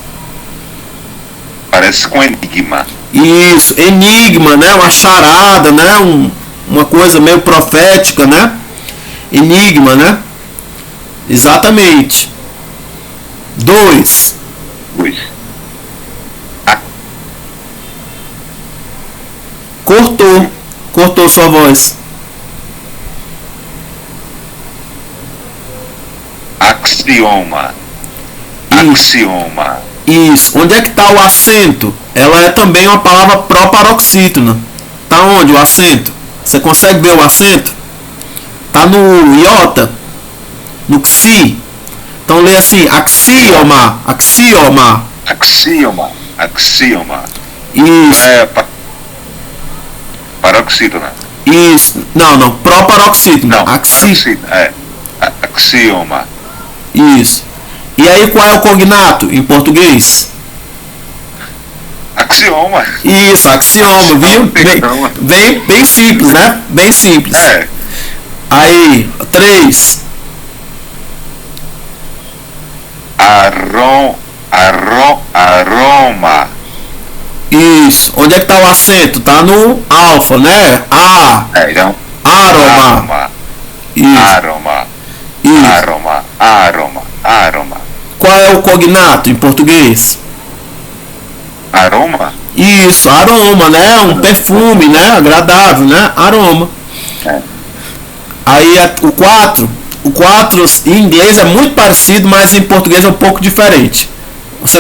Parece com enigma. Isso, enigma, né? Uma charada, né? Uma coisa meio profética, né? Enigma, né? Exatamente. 2. Cortou sua voz. Axioma. Isso. Onde é que está o acento? Ela é também uma palavra proparoxítona. Tá onde o acento? Você consegue ver o acento? Tá no iota, no xi. Então lê assim, axioma. Isso. Paroxítona. Isso. Não, proparoxítona. Axioma. Isso. E aí qual é o cognato em português? Axioma. Isso, axioma, viu? Bem simples, né? Bem simples. Aí, 3. Aroma. Isso. Onde é que tá o acento? Tá no alfa, né? Então. Aroma. Isso. Aroma. Qual é o cognato em português? Aroma? Isso, aroma, né? Um perfume, né? Agradável, né? Aroma. Aí o 4. O 4 em inglês é muito parecido, mas em português é um pouco diferente.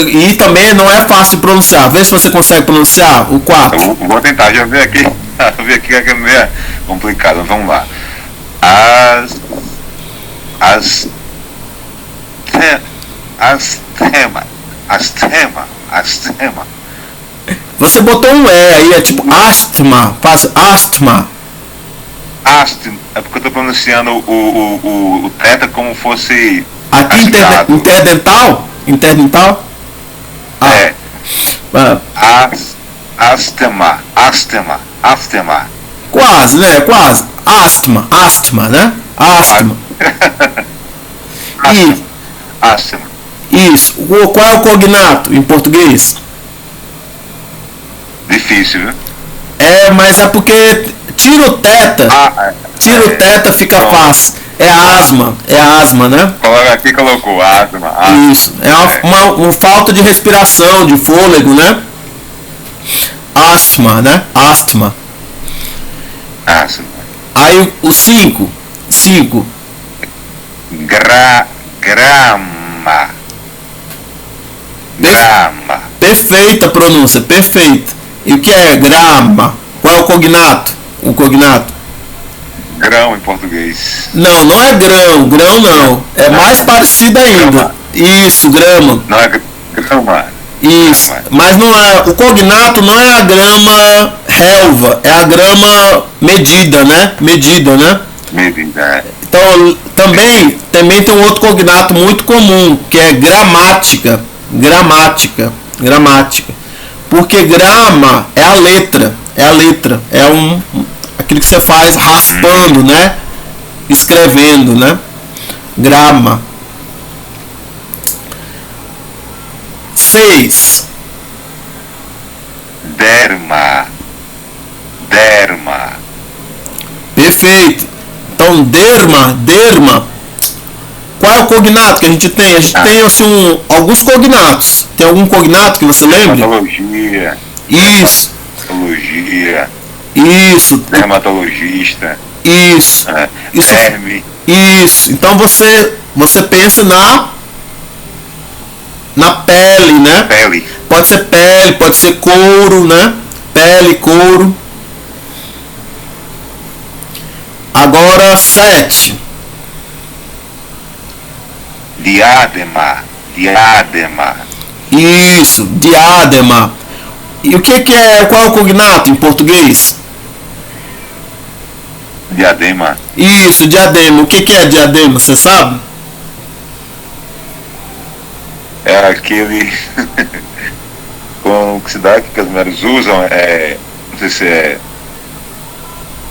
E também não é fácil de pronunciar. Vê se você consegue pronunciar o 4. Eu vou tentar, já ver aqui. Ver aqui que é meio complicado. Vamos lá. Astema. Você botou um E aí, é tipo astma. Faz astma. É porque eu tô pronunciando o teta como fosse. Aqui interdental? Interdental? Astema. Quase, né? Quase. Astma, né? Astma. Isso. Qual é o cognato em português? Difícil, viu? Mas é porque Tira o teta. Tira o teta, fica fácil. É asma, né? Coloca aqui, colocou asma. Isso. É uma falta de respiração, de fôlego, né? Asma, né? Asma. Asma. Aí o 5. Grama. Grama. Perfeita pronúncia, perfeita. E o que é grama? Qual é o cognato? Grão em português. Não, não é grão não. É mais parecido ainda. Grama. Isso, grama. Não é grama. Isso. Grama. Mas não é. O cognato não é a grama relva, é a grama medida, né? Medida. Então também tem um outro cognato muito comum, que é gramática. Porque grama é a letra. Aquilo que você faz raspando, né? Escrevendo, né? Grama. 6. Derma. Perfeito. Então, derma. Qual é o cognato que a gente tem? A gente tem assim, alguns cognatos. Tem algum cognato que você lembra? Dermatologia. Isso. Isso. Dermatologista. Isso. Derme. Isso. Então você pensa na pele, né? Pele. Pode ser pele, pode ser couro, né? Pele, couro. Agora 7. Diadema. Isso, diadema. E o que é, qual é o cognato em português? Diadema. Isso, diadema. O que é diadema, você sabe? É aquele como que se dá aqui, que as mulheres usam, não sei se é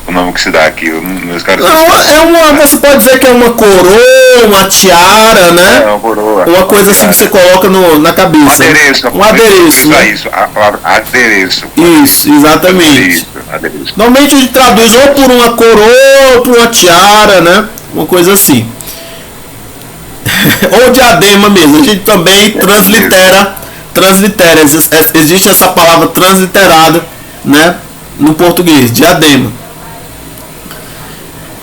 o nome que se dá aqui, meus caras. Não, você pode dizer que é uma coroa, uma tiara, né? É uma coroa. Uma coisa assim que você coloca na cabeça. Um adereço. Né? Isso, a palavra adereço. Isso, exatamente. Adereço. Normalmente a gente traduz ou por uma coroa ou por uma tiara, né? Uma coisa assim. Ou diadema mesmo. A gente também translitera. Existe essa palavra transliterada, né? No português, diadema.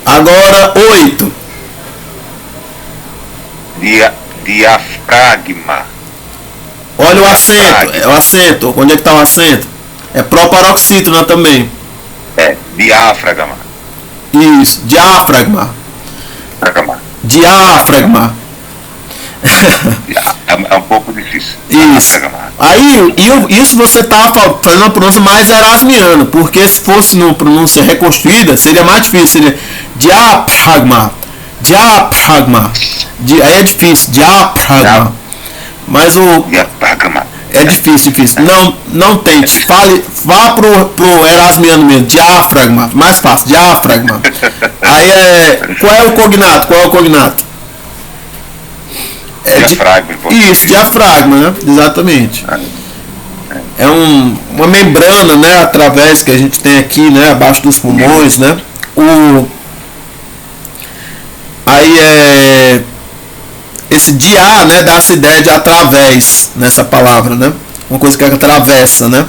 Agora 8. Diafragma. Olha o acento. É o acento. Onde é que está o acento? É proparoxítona também. Diáfragma. Isso. Diáfragma. É um pouco difícil. Isso. Aí, isso você está fazendo uma pronúncia mais erasmiana, porque se fosse numa pronúncia reconstruída, seria mais difícil. Seria diáfragma. Aí é difícil. Diáfragma. Mas é difícil. Não tente. Vá pro erasmiano mesmo. Diáfragma. Mais fácil. Diáfragma. Aí qual é o cognato? Diafragma. Isso, diafragma, né? Exatamente. É uma membrana, né? Através que a gente tem aqui, né? Abaixo dos pulmões, né? Aí esse dia, né? Dá essa ideia de através nessa palavra, né? Uma coisa que atravessa, né?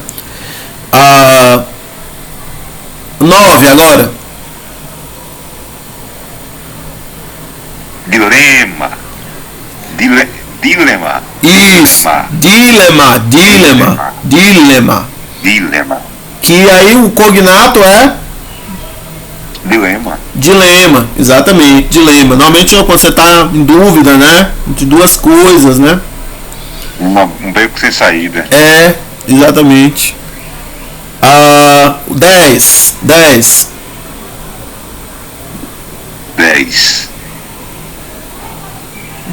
9 agora. Dilema. Isso. Dilema. Que aí o cognato é dilema, exatamente, dilema. Normalmente quando você está em dúvida, né? De duas coisas, né? Um beco sem saída. Exatamente. 10.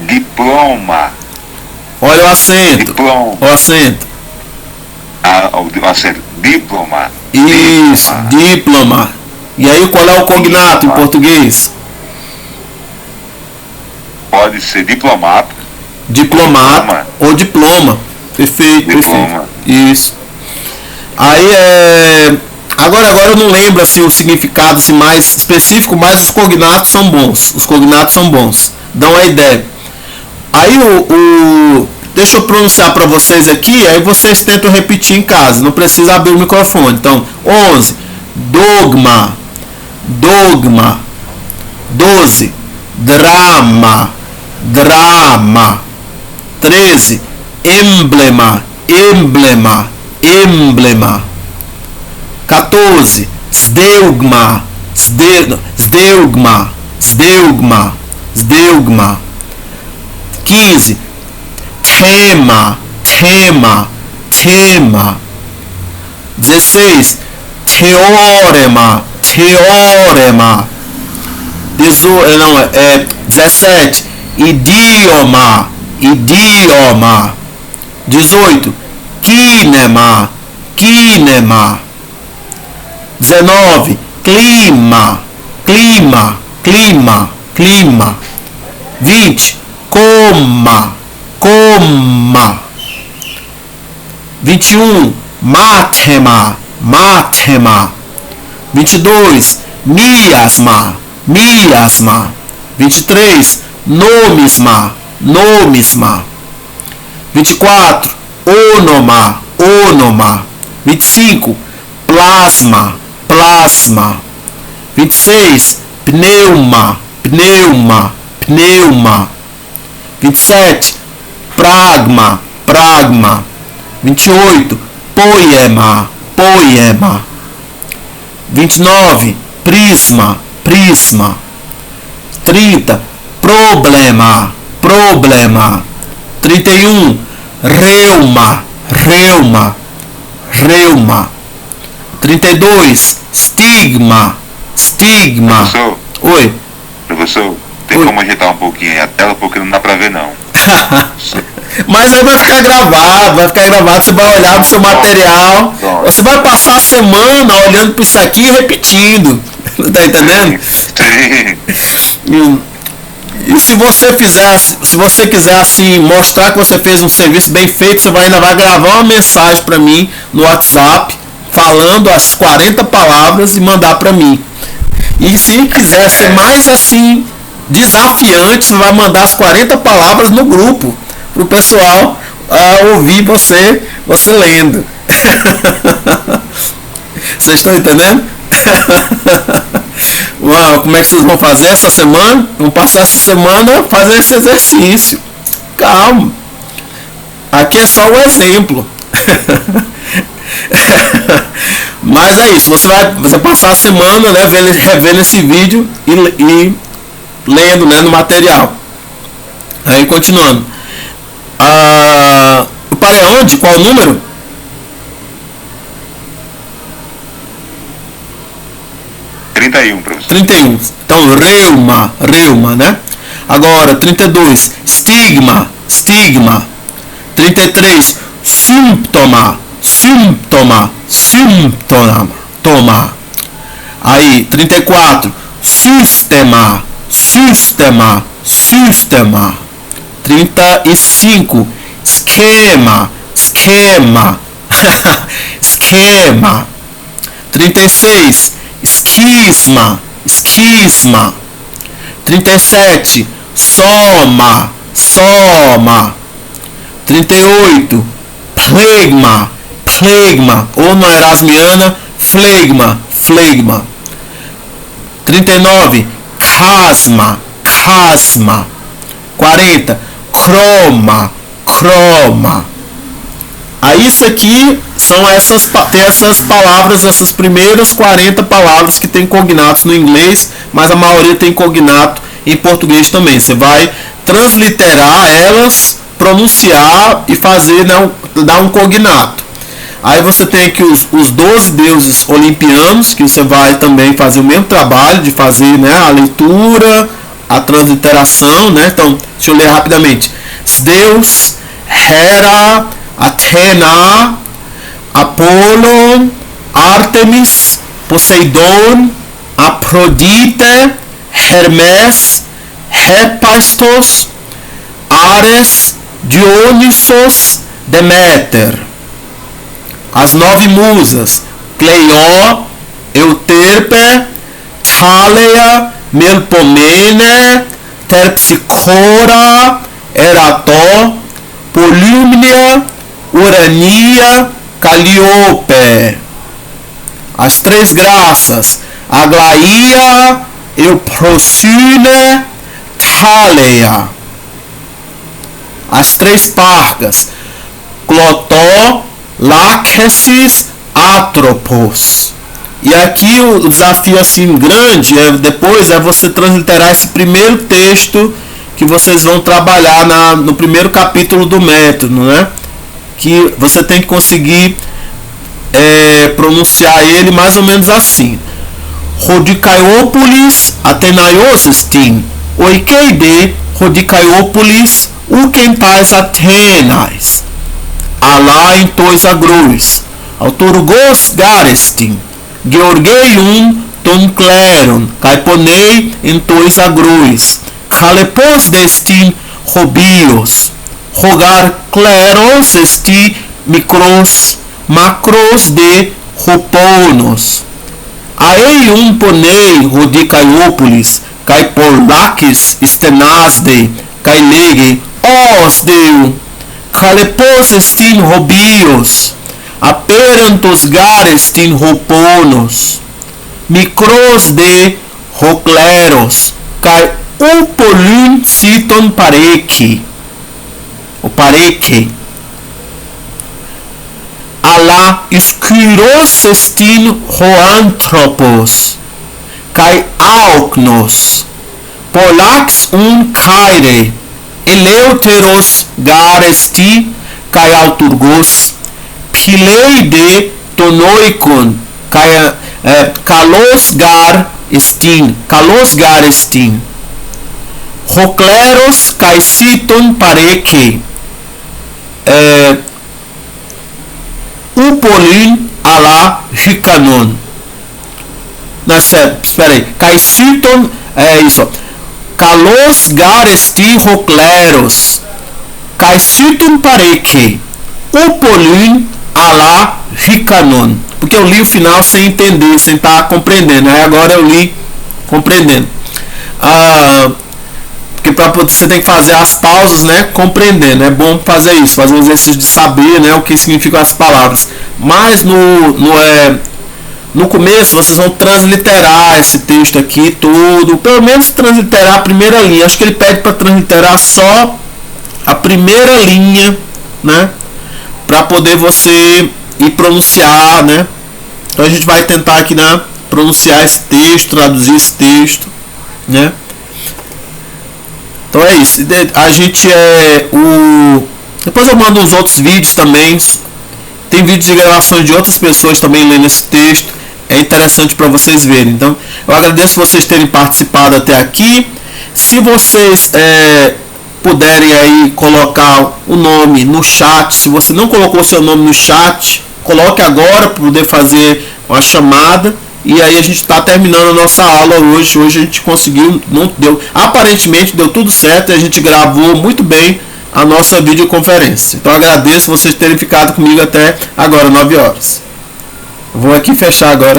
Diploma. Olha o acento. O acento. O acento. Diploma. Isso, diploma. E aí qual é o cognato em português? Pode ser diplomato. Ou diploma. Perfeito. Isso. Aí Agora eu não lembro assim, o significado assim, mais específico, mas os cognatos são bons. Os cognatos são bons. Dão a ideia. Aí deixa eu pronunciar para vocês aqui, aí vocês tentam repetir em casa. Não precisa abrir o microfone. Então, 11. Dogma. Dogma. 12. Drama. Drama. 13. Emblema. Emblema. Emblema. 14. Sdeugma. Sdeugma. Sdeugma. Sdeugma. 15. Tema. Tema. Tema. 16. Teorema. Teorema. 17. Idioma. Idioma. 18. Kinema. Kinema. 19. Clima. Clima. Clima. Clima. 20. Coma. Coma. 21. Matema. Matema. 22. Miasma. Miasma. 23. Nomisma. Nomisma. 24. Onoma. Onoma. 25. Plasma. Plasma. 26. Pneuma. Pneuma. Pneuma. 27. Pragma. Pragma. 28. Poema. Poema. 29. Prisma. Prisma. 30. Problema. Problema. 31. Reuma. Reuma. Reuma. 32. Stigma. Stigma. Professor, Oi. professor, tem Oi. como ajeitar um pouquinho aí a tela porque não dá pra ver não. Mas aí vai ficar gravado, você vai olhar no seu material, você vai passar a semana olhando para isso aqui e repetindo. Tá entendendo? Sim. E se você quiser assim mostrar que você fez um serviço bem feito, você ainda vai gravar uma mensagem para mim no WhatsApp falando as 40 palavras e mandar para mim. E se quiser ser mais assim desafiante, você vai mandar as 40 palavras no grupo pro pessoal ouvir você lendo. Vocês estão entendendo? Uau, como é que vocês vão fazer essa semana? Vão passar essa semana fazendo esse exercício. Calma. Aqui é só o exemplo. Mas é isso, você vai passar a semana, né, revendo esse vídeo e lendo, né, no material. Aí continuando. Eu parei aonde? Qual o número? 31, professor. 31. Então, reuma, né? Agora, 32. Stigma. 33. Símptoma. Aí, 34. Sistema. 35. Esquema. 36. Esquisma. 37. Soma. 38. Plegma. Ou no Erasmiana, flegma. 39. Casma. 40. Croma. Aí isso aqui tem essas palavras, essas primeiras 40 palavras que tem cognatos no inglês, mas a maioria tem cognato em português também. Você vai transliterar elas, pronunciar e fazer, né, dar um cognato. Aí você tem aqui os 12 deuses olimpianos, que você vai também fazer o mesmo trabalho de fazer, né, a leitura, a transliteração, né? Então, deixa eu ler rapidamente. Zeus, Hera, Athena, Apolo, Artemis, Poseidon, Aphrodite, Hermes, Hephaestus, Ares, Dionysos, Deméter. As 9 musas: Cleó, euterpe, thalea, melpomene, terpsichora, erató, polímnia, urania, calliope. As 3 graças, aglaia, euprocine, thalea. As 3 pargas, clotó, láquesis, atropos. E aqui o desafio assim grande depois é você transliterar esse primeiro texto que vocês vão trabalhar no primeiro capítulo do método, né? Que você tem que conseguir pronunciar ele mais ou menos assim: Rodikaiópolis Athenaiosestin, oikeide Rodikaiópolis ukempais Athenais, alá em tois agrus, autorgos garestin, Georgeium ton cleron, caiponei em tois agrus, calepos destin robios, rogar cleros esti micros, macros de roponos. Aeium ponei Rodikaiópolis, caipolaques stenasde, cailege, os deu, calepos estin robios, aperantos garestin roponos, micros de rocleros, cai upolun citon pareque, o pareque, ala escuros estin hoanthropos, cai auknos, polax caire, eleuteros garesti, cai auturgos, pilei de tonoikon, kalos gar estin, rocleros kai citon pareke, upolin ala ricanon. Espera aí, kai citon isso, kalos gar estin rocleros, kai citon pareke, upolin ala ricanon. Porque eu li o final sem entender, sem estar compreendendo. Aí agora eu li compreendendo. Porque você tem que fazer as pausas, né, compreendendo. É bom fazer isso, fazer um exercício de saber, né, o que significam as palavras. Mas no começo vocês vão transliterar esse texto aqui todo, pelo menos transliterar a primeira linha. Acho que ele pede para transliterar só a primeira linha, né, para poder você e pronunciar, né? Então a gente vai tentar aqui, né, pronunciar esse texto, traduzir esse texto, né? Então é isso. A gente depois eu mando os outros vídeos também. Tem vídeos de gravações de outras pessoas também lendo esse texto. É interessante para vocês verem. Então eu agradeço vocês terem participado até aqui. Se vocês puderem aí colocar o nome no chat, se você não colocou seu nome no chat, coloque agora para poder fazer uma chamada. E aí a gente está terminando a nossa aula hoje. Hoje a gente conseguiu, aparentemente deu tudo certo e a gente gravou muito bem a nossa videoconferência. Então eu agradeço vocês terem ficado comigo até agora, 9 horas. Vou aqui fechar agora.